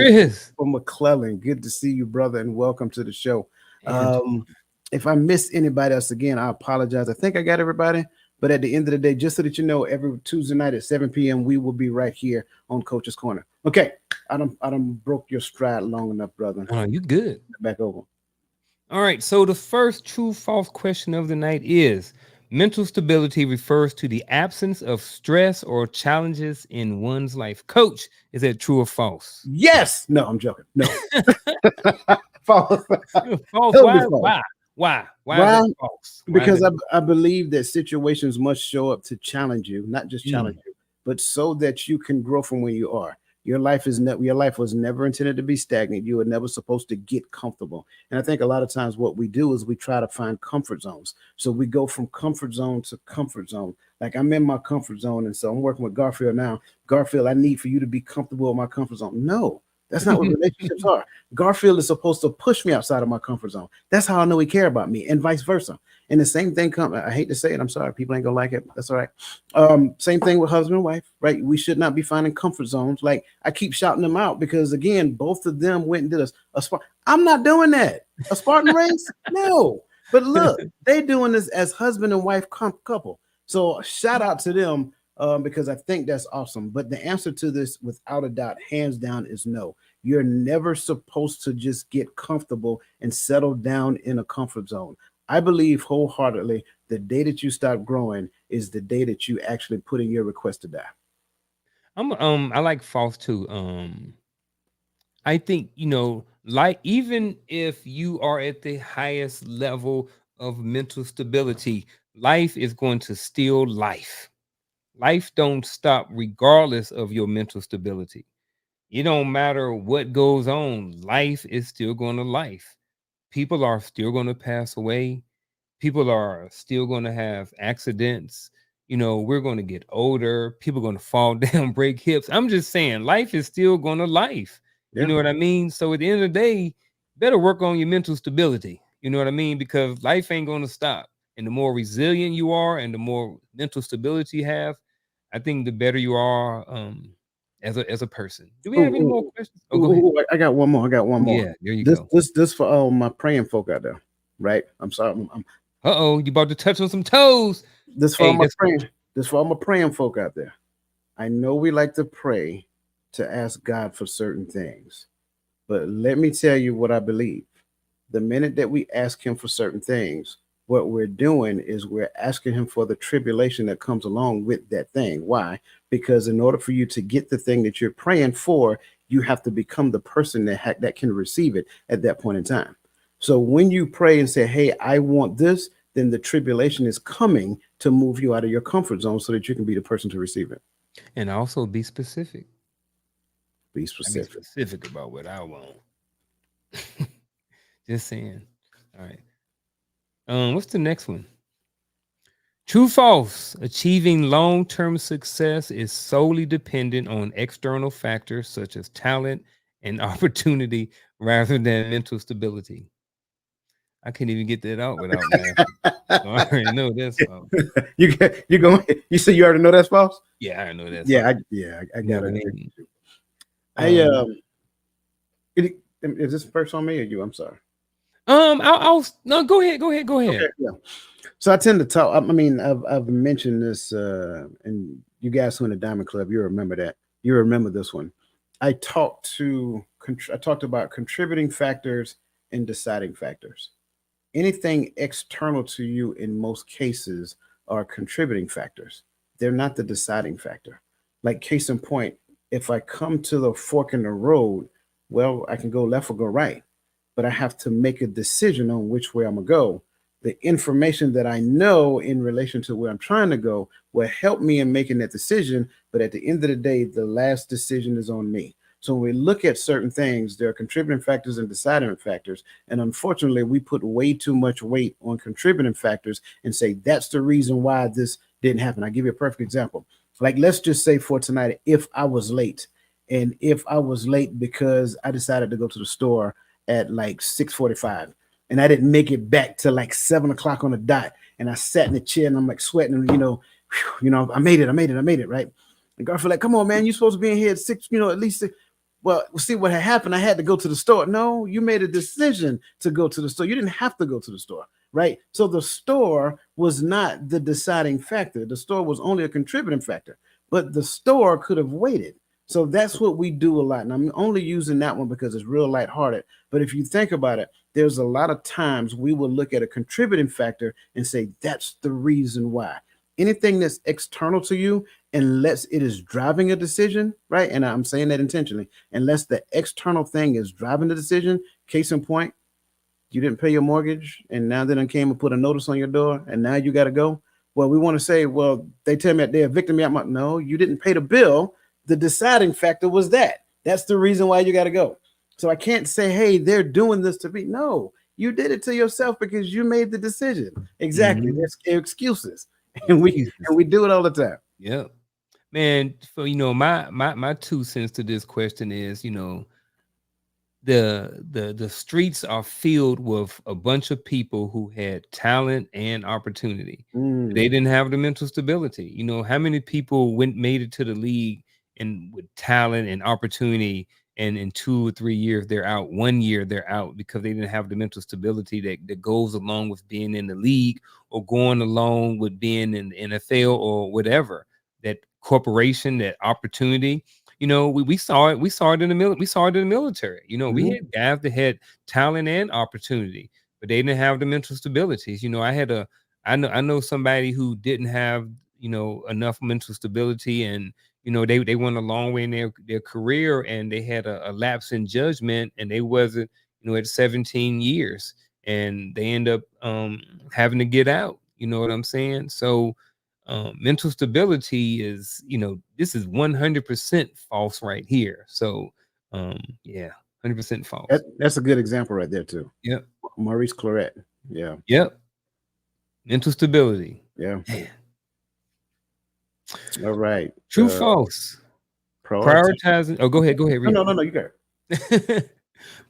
from McClellan, good to see you, brother, and welcome to the show. If I miss anybody else, again, I apologize. I think I got everybody. But at the end of the day, just so that you know, every Tuesday night at 7 p.m., we will be right here on Coach's Corner. Okay, I done broke your stride long enough, brother. Oh, you good. Back over. All right. So the first true false question of the night is: mental stability refers to the absence of stress or challenges in one's life. Coach, is that true or false? Yes. No, I'm joking. No. False. False. Totally Why? false. Why is Why? that false? Why is Because it- I believe that situations must show up to challenge you, not just challenge you, but so that you can grow from where you are. Your life was never intended to be stagnant. You were never supposed to get comfortable. And I think a lot of times what we do is we try to find comfort zones. So we go from comfort zone to comfort zone. Like I'm in my comfort zone, and so I'm working with Garfield now. Garfield, I need for you to be comfortable in my comfort zone. No, that's not what relationships are. Garfield is supposed to push me outside of my comfort zone. That's how I know he care about me, and vice versa. And the same thing comes. I hate to say it. I'm sorry. People ain't gonna like it. That's all right. Same thing with husband and wife, right? We should not be finding comfort zones. Like I keep shouting them out because again, both of them went and did a Spartan. I'm not doing that. A Spartan race? No. But look, they doing this as husband and wife couple. So shout out to them because I think that's awesome. But the answer to this, without a doubt, hands down, is no. You're never supposed to just get comfortable and settle down in a comfort zone. I believe wholeheartedly the day that you stop growing is the day that you actually put in your request to die. I like false too. I think, like even if you are at the highest level of mental stability, life is going to still life. Life don't stop regardless of your mental stability. It don't matter what goes on, life is still going to life. People are still going to pass away. People are still going to have accidents. We're going to get older. People are going to fall down, break hips. I'm just saying, life is still going to life. You Yeah. know what I mean? So at the end of the day, better work on your mental stability. You know what I mean? Because life ain't going to stop. And the more resilient you are and the more mental stability you have, I think the better you are as a person. Do we have any more questions? Oh, go ahead. I got one more. I got one more. Yeah, there you This go. this for all my praying folk out there, right? I'm sorry. Uh-oh, you about to touch on some toes. This for Hey, all my that's praying. This for all my praying folk out there. I know we like to pray to ask God for certain things, but let me tell you what I believe. The minute that we ask Him for certain things, what we're doing is we're asking Him for the tribulation that comes along with that thing. Why? Because in order for you to get the thing that you're praying for, you have to become the person that can receive it at that point in time. So when you pray and say, "Hey, I want this," then the tribulation is coming to move you out of your comfort zone so that you can be the person to receive it. and also be specific. Be I be specific. specific about what I want. Just saying. All right. What's the next one? True, false. Achieving long-term success is solely dependent on external factors such as talent and opportunity rather than mental stability. I can't even get that out without laughing. So I already know that's false. You going? You say you already know that's false? Yeah, I know that's Yeah, false. I You know got what I it. mean? Is this first on me or you? I'm sorry. I'll no, go ahead. Okay, yeah. So I tend to talk. I mean, I've mentioned this, and you guys who in the Diamond Club, you remember that. You remember this one. I talked about contributing factors and deciding factors. Anything external to you in most cases are contributing factors. They're not the deciding factor. Like case in point, if I come to the fork in the road, well, I can go left or go right, but I have to make a decision on which way I'm gonna go. The information that I know in relation to where I'm trying to go will help me in making that decision. But at the end of the day, the last decision is on me. So when we look at certain things, there are contributing factors and deciding factors. And unfortunately, we put way too much weight on contributing factors and say that's the reason why this didn't happen. I'll give you a perfect example. Like, let's just say for tonight, if I was late, and if I was late because I decided to go to the store at like 6:45 and I didn't make it back to like 7 o'clock on the dot, and I sat in the chair and I'm like sweating, and I made it, right? And Garfield like, come on, man, you're supposed to be in here at 6, at least 6. Well, see what had happened. I had to go to the store. No, you made a decision to go to the store. You didn't have to go to the store, right? So the store was not the deciding factor. The store was only a contributing factor, but the store could have waited. So that's what we do a lot. And I'm only using that one because it's real lighthearted. But if you think about it, there's a lot of times we will look at a contributing factor and say, that's the reason why. Anything that's external to you, unless it is driving a decision, right? And I'm saying that intentionally, unless the external thing is driving the decision, case in point, you didn't pay your mortgage and now they done came and put a notice on your door and now you got to go. Well, we want to say, well, they tell me that they evicted me out. No, you didn't pay the bill. The deciding factor was that. That's the reason why you got to go. So I can't say, hey, they're doing this to me. No, you did it to yourself because you made the decision. Exactly. There's excuses. And we do it all the time. Yep. Man, for my 2 cents to this question is, the streets are filled with a bunch of people who had talent and opportunity. They didn't have the mental stability. How many people made it to the league and with talent and opportunity, and in 2 or 3 years they're out, 1 year they're out because they didn't have the mental stability that goes along with being in the league or going along with being in the NFL or whatever, that corporation, that opportunity. We saw it. We saw it in the military. We had guys that had talent and opportunity, but they didn't have the mental stabilities. I know somebody who didn't have enough mental stability, and they went a long way in their career, and they had a lapse in judgment, and they wasn't at 17 years, and they end up having to get out. You know what I'm saying? So mental stability is, this is 100% false right here. So yeah, 100% false. That's a good example right there too. Yep. Maurice Claret. Yeah. Yep. Mental stability. Yeah. All right. True, false. Prioritizing. Oh, go ahead. Read no, you got it.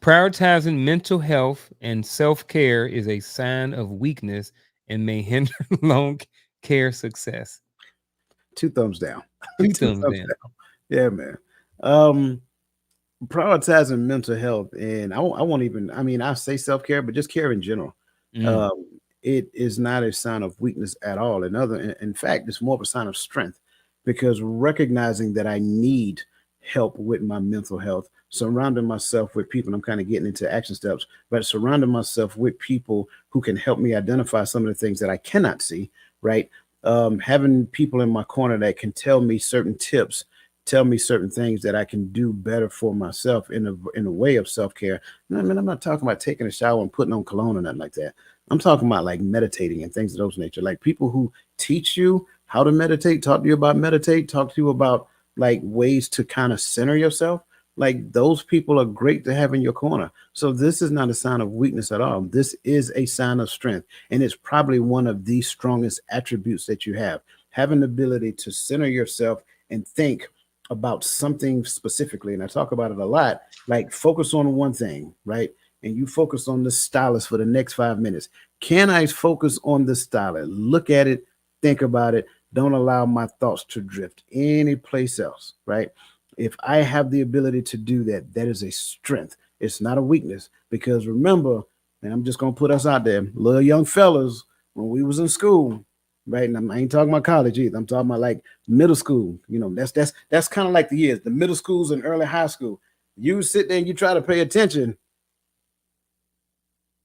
Prioritizing mental health and self-care is a sign of weakness and may hinder long care success. 2 thumbs down. 2 thumbs down. Yeah, man. Prioritizing mental health, and I won't even, I say self-care, but just care in general. It is not a sign of weakness at all. In fact, it's more of a sign of strength, because recognizing that I need help with my mental health, surrounding myself with people, I'm kind of getting into action steps, but surrounding myself with people who can help me identify some of the things that I cannot see, right? Having people in my corner that can tell me certain tips, tell me certain things that I can do better for myself in a way of self-care. I'm not talking about taking a shower and putting on cologne or nothing like that. I'm talking about like meditating and things of those nature. Like people who teach you how to meditate, talk to you about meditate, talk to you about like ways to kind of center yourself. Like those people are great to have in your corner. So this is not a sign of weakness at all. This is a sign of strength. And it's probably one of the strongest attributes that you have. Having the ability to center yourself and think about something specifically. And I talk about it a lot, like focus on one thing, right? And you focus on the stylus for the next 5 minutes. Can I focus on the stylus? Look at it, think about it. Don't allow my thoughts to drift any place else, right? If I have the ability to do that, that is a strength. It's not a weakness, because remember, and I'm just going to put us out there, little young fellas, when we was in school, right? And I ain't talking about college either. I'm talking about like middle school. That's kind of like the years, the middle schools and early high school. You sit there and you try to pay attention.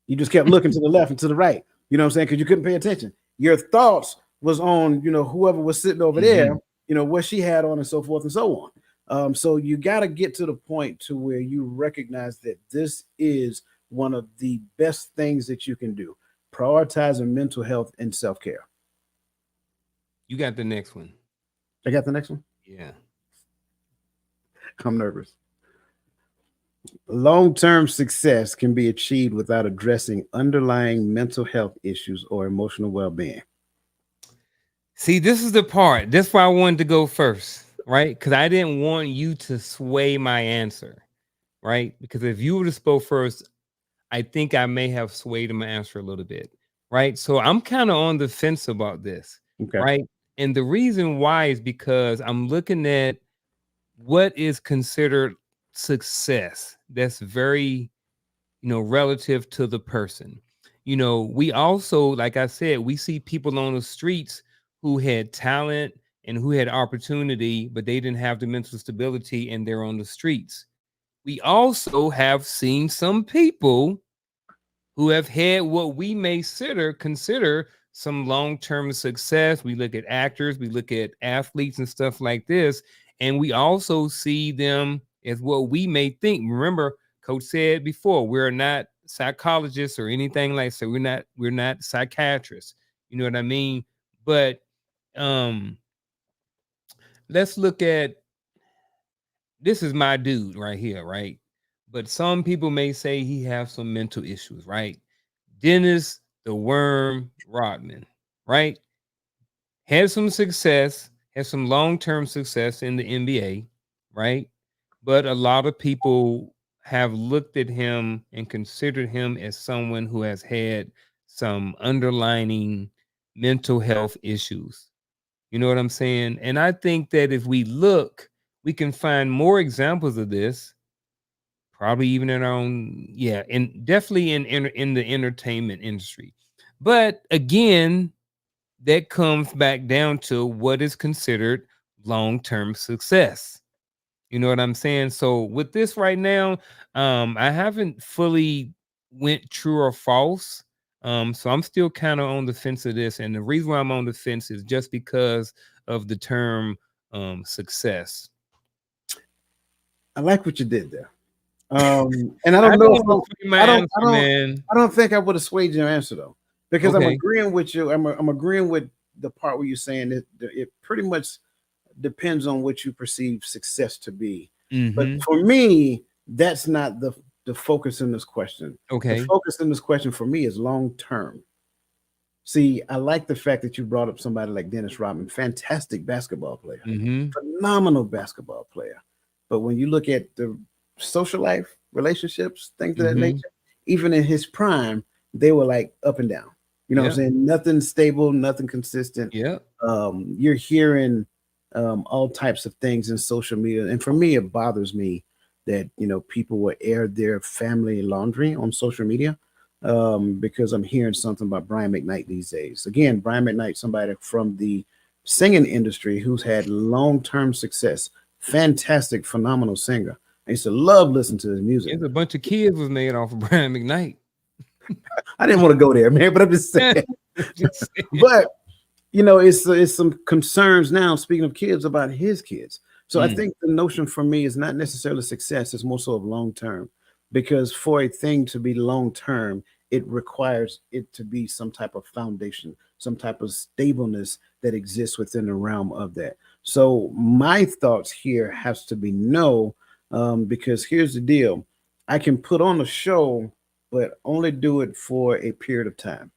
You just kept looking to the left and to the right. You know what I'm saying? Because you couldn't pay attention. Your thoughts was on, whoever was sitting over there, what she had on and so forth and so on. So you got to get to the point to where you recognize that this is one of the best things that you can do. Prioritizing mental health and self-care. You got the next one. I got the next one? Yeah. I'm nervous. Long-term success can be achieved without addressing underlying mental health issues or emotional well-being. See, this is the part. That's why I wanted to go first, right? Because I didn't want you to sway my answer, right? Because if you would have spoke first, I think I may have swayed my answer a little bit, right? So I'm kind of on the fence about this, right? And the reason why is because I'm looking at what is considered success. That's very, relative to the person. you know, we also, like I said, we see people on the streets who had talent and who had opportunity, but they didn't have the mental stability and they're on the streets. We also have seen some people who have had what we may consider some long-term success. We look at actors, we look at athletes and stuff like this, and we also see them as what we may think. Remember, Coach said before, we're not psychologists or anything like so. We're not psychiatrists. You know what I mean? But um, let's look at this is my dude right here, right? But some people may say he has some mental issues, right? Dennis the Worm Rodman, right? Had some success, had some long-term success in the NBA, right? But a lot of people have looked at him and considered him as someone who has had some underlying mental health issues. You know what I'm saying? And I think that if we look, we can find more examples of this, probably even in our own, yeah, and definitely in the entertainment industry. But again, that comes back down to what is considered long-term success. You know what I'm saying? So with this right now, I haven't fully went true or false. So I'm still kind of on the fence of this. And the reason why I'm on the fence is just because of the term success. I like what you did there. And I I don't know if know my I don't, answer, I don't, man. I don't think I would have swayed your answer though, because I'm Okay. agreeing with you. I'm agreeing with the part where you're saying that it pretty much depends on what you perceive success to be. But Mm-hmm. for me, that's not the focus in this question. The Okay. focus in this question for me is long term. See, I like the fact that you brought up somebody like Dennis Rodman, fantastic basketball player, Mm-hmm. phenomenal basketball player. But when you look at the social life, relationships, things of that Mm-hmm. nature, even in his prime, they were like up and down. You know what Yeah. I'm saying? Nothing stable, nothing consistent. Yeah. You're hearing all types of things in social media. And for me, it bothers me that, people will air their family laundry on social media, because I'm hearing something about Brian McKnight these days. Again, Brian McKnight, somebody from the singing industry who's had long-term success, fantastic, phenomenal singer. I used to love listening to his music. There's a bunch of kids was made off of Brian McKnight. I didn't want to go there, man, but I'm just saying. Just saying. But it's some concerns now. Speaking of kids, about his kids. So I think the notion for me is not necessarily success; it's more so of long term, because for a thing to be long term, it requires it to be some type of foundation, some type of stableness that exists within the realm of that. So my thoughts here has to be no, because here's the deal: I can put on a show, but only do it for a period of time.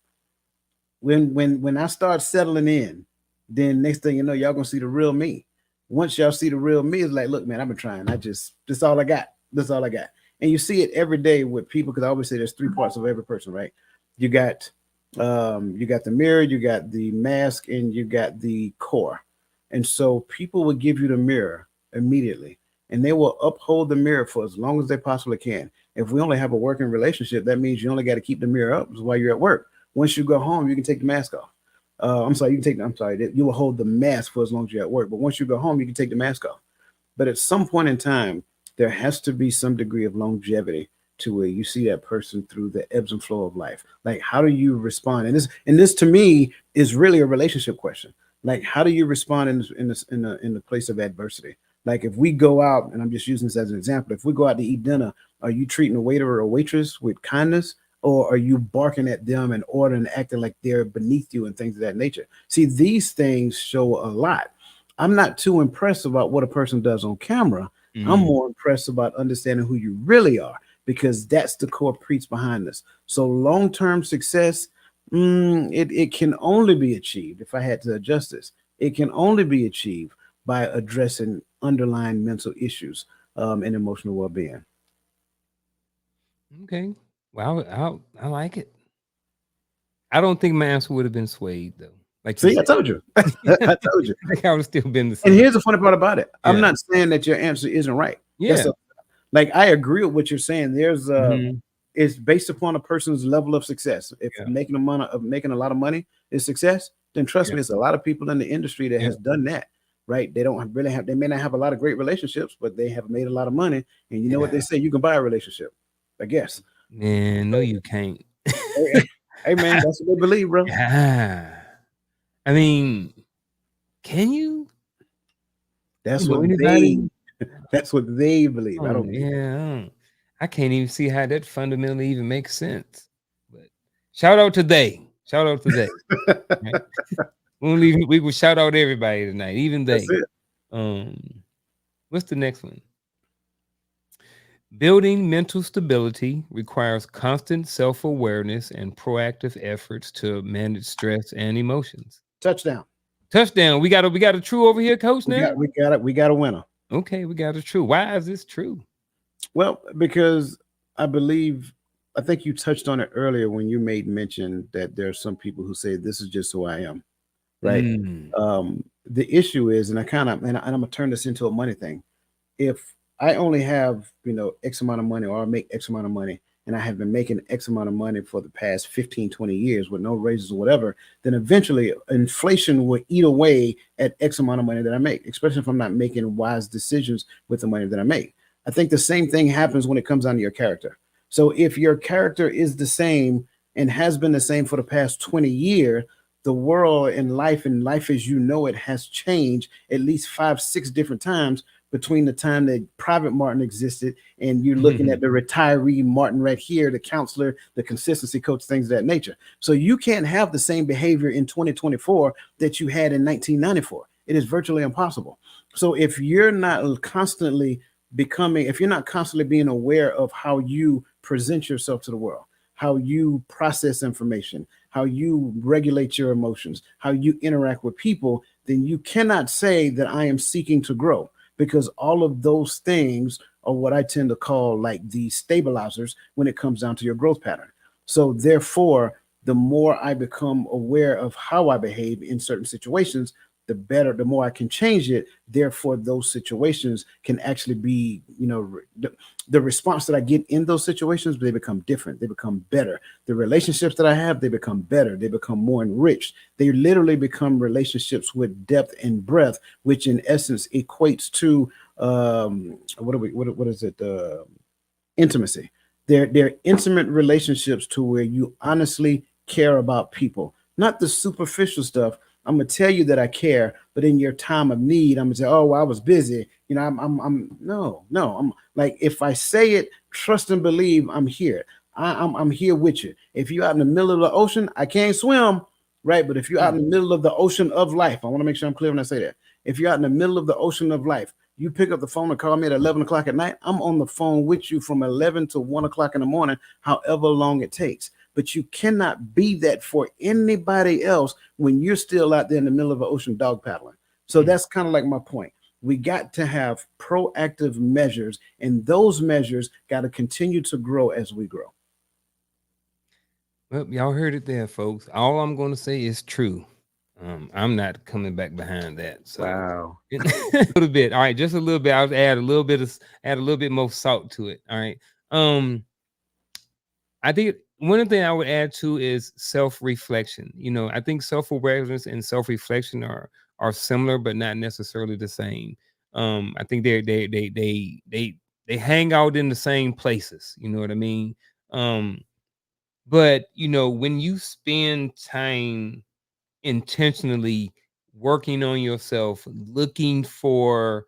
When I start settling in, then next thing you know, y'all gonna see the real me. Once y'all see the real me, it's like, look, man, I've been trying. This all I got. This all I got. And you see it every day with people, because I always say there's three parts of every person, right? You got the mirror, you got the mask, and you got the core. And so people will give you the mirror immediately, and they will uphold the mirror for as long as they possibly can. If we only have a working relationship, that means you only got to keep the mirror up while you're at work. Once you go home, you can take the mask off. I'm sorry, you will hold the mask for as long as you're at work. But once you go home, you can take the mask off. But at some point in time, there has to be some degree of longevity to where you see that person through the ebbs and flow of life. Like, how do you respond? And this to me is really a relationship question. Like, how do you respond in the place of adversity? Like, if we go out, and I'm just using this as an example, if we go out to eat dinner, are you treating a waiter or waitress with kindness? Or are you barking at them and ordering, acting like they're beneath you and things of that nature? See, these things show a lot. I'm not too impressed about what a person does on camera. I'm more impressed about understanding who you really are, because that's the core preach behind this. So long-term success, it can only be achieved, if I had to adjust this, it can only be achieved by addressing underlying mental issues and emotional well-being. Okay. Well, I like it. I don't think my answer would have been swayed though. Like you See, I said. told you. I told you. I think I would have still been the And same. here's the funny part about it. I'm Yeah. not saying that your answer isn't right. Yeah. Like, I agree with what you're saying. There's Mhm. is based upon a person's level of success. If Yeah. making a lot of money is success, then trust Yeah. me, it's a lot of people in the industry that Yeah. has done that. Right? They don't really have. They may not have a lot of great relationships, but they have made a lot of money. And you know what Yeah. they say? You can buy a relationship. I guess. Man, no, you can't. Hey, hey, man, that's what they believe, bro. Yeah. I mean, can you? That's You know what they. anybody? That's what they believe. I Oh, don't believe that. yeah. I can't even see how that fundamentally even makes sense. But shout out to they. Shout out to they. Right? We will shout out everybody tonight, even That's they. it. Um, what's the next one? Building mental stability requires constant self-awareness and proactive efforts to manage stress and emotions. Touchdown. Touchdown. We got a true over here, coach. We Now, got we got it. We got a winner. okay, we got a true. Why is this true? Well, because I believe I think you touched on it earlier when you made mention that there are some people who say this is just who I am, right? Mm. The issue is, and I'm gonna turn this into a money thing. If I only have X amount of money, or I make X amount of money, and I have been making X amount of money for the past 15, 20 years with no raises or whatever, then eventually inflation will eat away at X amount of money that I make, especially if I'm not making wise decisions with the money that I make. I think the same thing happens when it comes down to your character. So if your character is the same and has been the same for the past 20 years, the world and life as you know it has changed at least 5, 6 different times between the time that Private Martin existed and you're looking at the retiree Martin right here, the counselor, the consistency coach, things of that nature. So you can't have the same behavior in 2024 that you had in 1994. It is virtually impossible. So if you're not constantly if you're not constantly being aware of how you present yourself to the world, how you process information, how you regulate your emotions, how you interact with people, then you cannot say that I am seeking to grow, because all of those things are what I tend to call like the stabilizers when it comes down to your growth pattern. So therefore, the more I become aware of how I behave in certain situations, the better, the more I can change it. Therefore, those situations can actually be, the response that I get in those situations, they become different. They become better. The relationships that I have, they become better. They become more enriched. They literally become relationships with depth and breadth, which in essence equates to what is it? Intimacy. They're intimate relationships to where you honestly care about people, not the superficial stuff. I'm gonna tell you that I care, but in your time of need, I'm gonna say, "Oh, well, I was busy." I'm no. I'm like, if I say it, trust and believe, I'm here. I'm here with you. If you're out in the middle of the ocean, I can't swim, right? But if you're out in the middle of the ocean of life, I want to make sure I'm clear when I say that. If you're out in the middle of the ocean of life, you pick up the phone and call me at 11 o'clock at night. I'm on the phone with you from 11 to 1 o'clock in the morning, however long it takes. But you cannot be that for anybody else when you're still out there in the middle of the ocean dog paddling. So that's kind of like my point. We got to have proactive measures, and those measures got to continue to grow as we grow. Well, y'all heard it there, folks. All I'm going to say is true. I'm not coming back behind that. So Wow. a little bit. All right, just a little bit. I'll add a little bit more salt to it. All right. I think one thing I would add to is self-reflection. I think self-awareness and self-reflection are similar, but not necessarily the same. I think they hang out in the same places. You know what I mean? But when you spend time intentionally working on yourself, looking for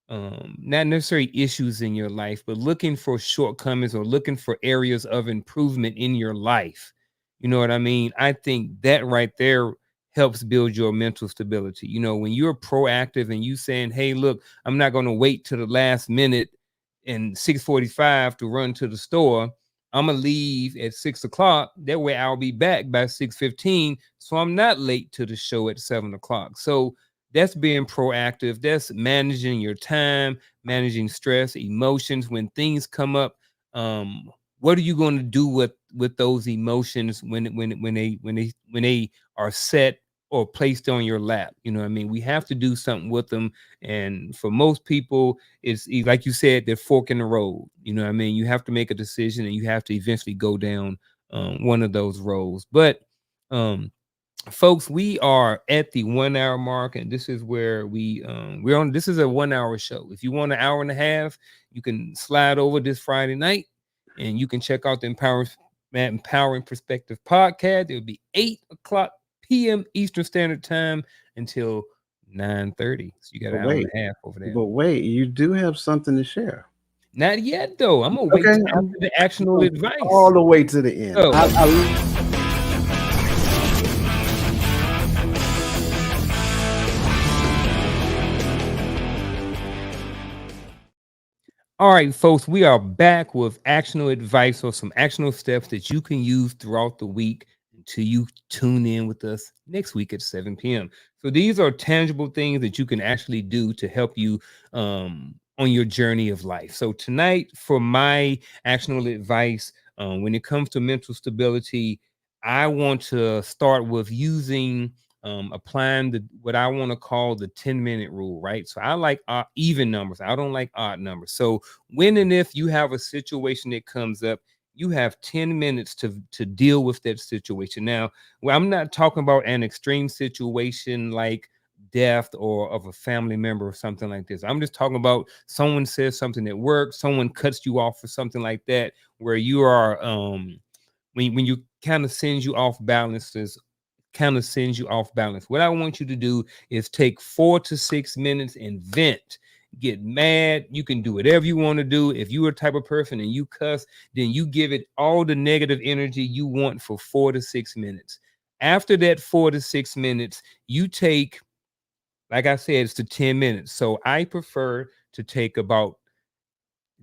not necessarily issues in your life, but looking for shortcomings or looking for areas of improvement in your life. You know what I mean? I think that right there helps build your mental stability. When you're proactive and you saying, "Hey, look, I'm not going to wait to the last minute and 6:45 to run to the store. I'm gonna leave at 6 o'clock. That way I'll be back by 6:15. So I'm not late to the show at 7 o'clock." So that's being proactive. That's managing your time, managing stress, emotions. When things come up, what are you going to do with those emotions when they are set or placed on your lap. You know what I mean? We have to do something with them. And for most people, like you said, they're fork in the road. You know what I mean? You have to make a decision and you have to eventually go down one of those roads. But folks, we are at the 1 hour mark, and this is where we're on. This is a 1 hour show. If you want an hour and a half, you can slide over this Friday night and you can check out the Empowering Perspective podcast. It'll be 8 o'clock p.m. Eastern Standard Time until 9:30. So you got an hour and a half over there. But wait, you do have something to share. Not yet, though. I'm gonna wait till after the actionable advice. All the way to the end. Oh. All right, folks, we are back with actionable advice or some actionable steps that you can use throughout the week until you tune in with us next week at 7 p.m. So these are tangible things that you can actually do to help you on your journey of life. So tonight, for my actionable advice, when it comes to mental stability, I want to start with using applying what I want to call the 10-minute rule, right? So I like even numbers. I don't like odd numbers. So when and if you have a situation that comes up, you have 10 minutes to deal with that situation. Now, well, I'm not talking about an extreme situation like death or of a family member or something like this. I'm just talking about someone says something at work, someone cuts you off or something like that, where you are when you kind of sends you off balance. What I want you to do is take 4 to 6 minutes and vent. Get mad. You can do whatever you want to do. If you're a type of person and you cuss, then you give it all the negative energy you want for 4 to 6 minutes. After that 4 to 6 minutes, you take, like I said, it's to 10 minutes. So I prefer to take about,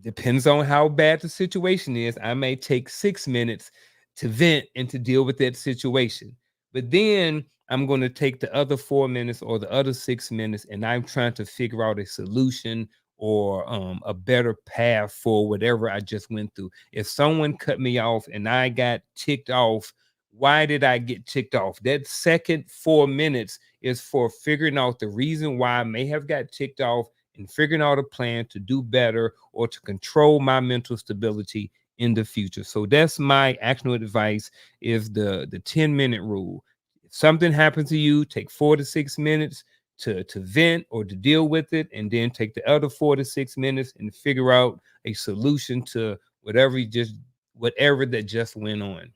depends on how bad the situation is, I may take 6 minutes to vent and to deal with that situation. But then I'm going to take the other 4 minutes or the other 6 minutes, and I'm trying to figure out a solution or a better path for whatever I just went through. If someone cut me off and I got ticked off, why did I get ticked off? That second 4 minutes is for figuring out the reason why I may have got ticked off and figuring out a plan to do better or to control my mental stability in the future. So that's my actionable advice, is the 10-minute rule. If something happens to you, take 4 to 6 minutes to vent or to deal with it, and then take the other 4 to 6 minutes and figure out a solution to whatever that just went on.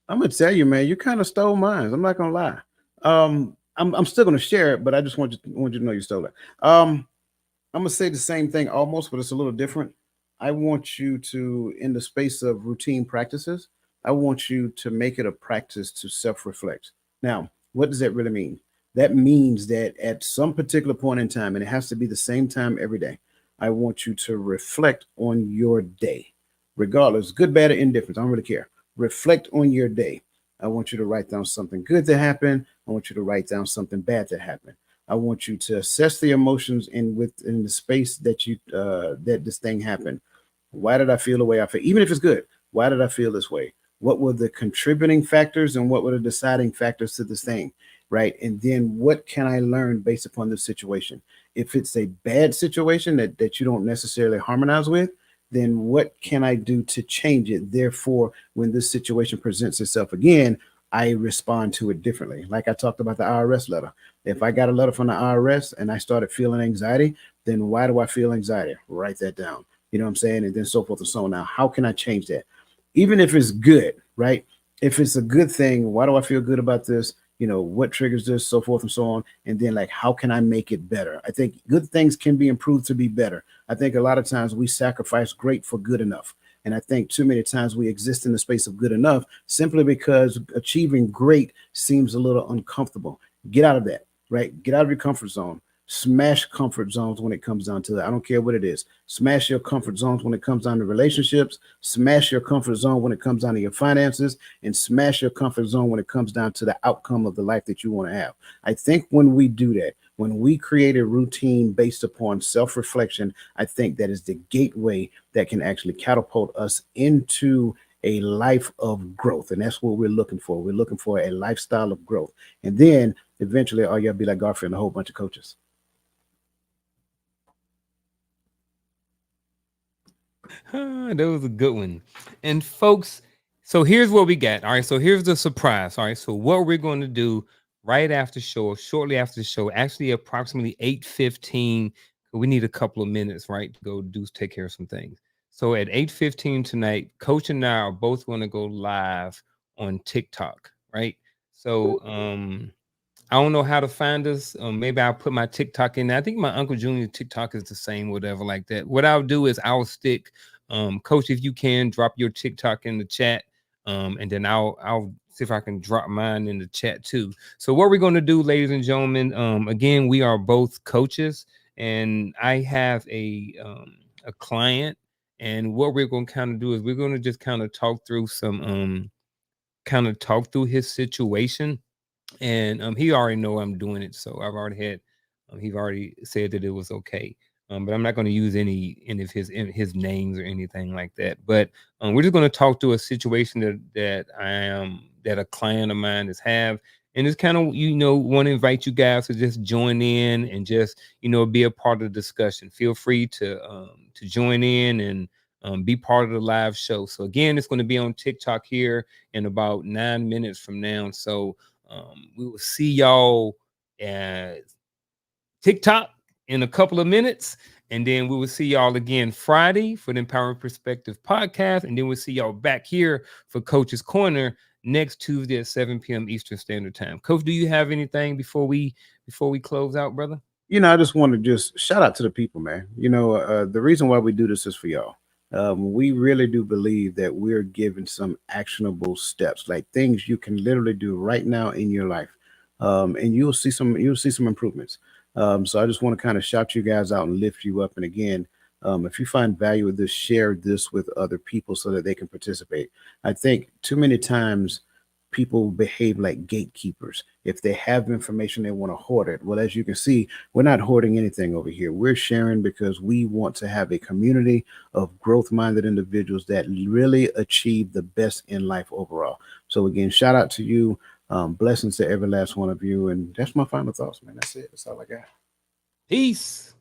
I'm gonna tell you, man, you kind of stole mine. I'm not gonna lie. I'm still gonna share it, but I just want you to know you stole it. I'm gonna say the same thing almost, but it's a little different. I want you to, in the space of routine practices, I want you to make it a practice to self-reflect. Now, what does that really mean? That means that at some particular point in time, and it has to be the same time every day, I want you to reflect on your day, regardless, good, bad, or indifference. I don't really care. Reflect on your day. I want you to write down something good that happened. I want you to write down something bad that happened. I want you to assess the emotions in the space that that this thing happened. Why did I feel the way I feel? Even if it's good, why did I feel this way? What were the contributing factors and what were the deciding factors to this thing, right? And then what can I learn based upon this situation? If it's a bad situation that you don't necessarily harmonize with, then what can I do to change it? Therefore, when this situation presents itself again, I respond to it differently. Like I talked about the IRS letter. If I got a letter from the IRS and I started feeling anxiety, then why do I feel anxiety? Write that down. You know what I'm saying? And then so forth and so on. Now, how can I change that? Even if it's good, right? If it's a good thing, why do I feel good about this? You know, what triggers this, so forth and so on. And then, like, how can I make it better? I think good things can be improved to be better. I think a lot of times we sacrifice great for good enough. And I think too many times we exist in the space of good enough simply because achieving great seems a little uncomfortable. Get out of that, right? Get out of your comfort zone. Smash comfort zones when it comes down to that. I don't care what it is. Smash your comfort zones when it comes down to relationships. Smash your comfort zone when it comes down to your finances, and smash your comfort zone when it comes down to the outcome of the life that you want to have. I think when we do that, when we create a routine based upon self-reflection, I think that is the gateway that can actually catapult us into a life of growth. And that's what we're looking for. We're looking for a lifestyle of growth. And then eventually all y'all be like Garfield and a whole bunch of coaches. That was a good one. And folks, so here's what we got. All right. So here's the surprise. All right. So what we're going to do right after show, shortly after the show, actually approximately 8:15. We need a couple of minutes, right, to go take care of some things. So at 8:15 tonight, Coach and I are both going to go live on TikTok, right? So I don't know how to find us. Maybe I'll put my TikTok in there. I think my Uncle Junior TikTok is the same, whatever, like that. What I'll do is I'll stick, Coach, if you can drop your TikTok in the chat, and then I'll see if I can drop mine in the chat too. So what we're going to do, ladies and gentlemen, again, we are both coaches, and I have a client, and what we're going to kind of do is we're going to just kind of talk through his situation. And he already know I'm doing it, so I've already had he's already said that it was okay. But I'm not going to use any of his names or anything like that. But we're just going to talk to a situation that a client of mine has have, and it's kind of want to invite you guys to just join in and just be a part of the discussion. Feel free to join in and be part of the live show. So again, it's going to be on TikTok here in about 9 minutes from now. So we will see y'all at TikTok in a couple of minutes. And then we will see y'all again Friday for the Empowering Perspective podcast. And then we'll see y'all back here for Coach's Corner next Tuesday at 7 p.m. Eastern Standard Time. Coach, do you have anything before we close out, brother? I just want to just shout out to the people, man. The reason why we do this is for y'all. We really do believe that we're giving some actionable steps, like things you can literally do right now in your life, and you'll see some improvements. So I just want to kind of shout you guys out and lift you up. And again, if you find value with this, share this with other people so that they can participate. I think too many times people behave like gatekeepers. If they have information, they want to hoard it. Well, as you can see, we're not hoarding anything over here. We're sharing because we want to have a community of growth-minded individuals that really achieve the best in life overall. So again, shout out to you. Blessings to every last one of you. And that's my final thoughts, man. That's it. That's all I got. Peace.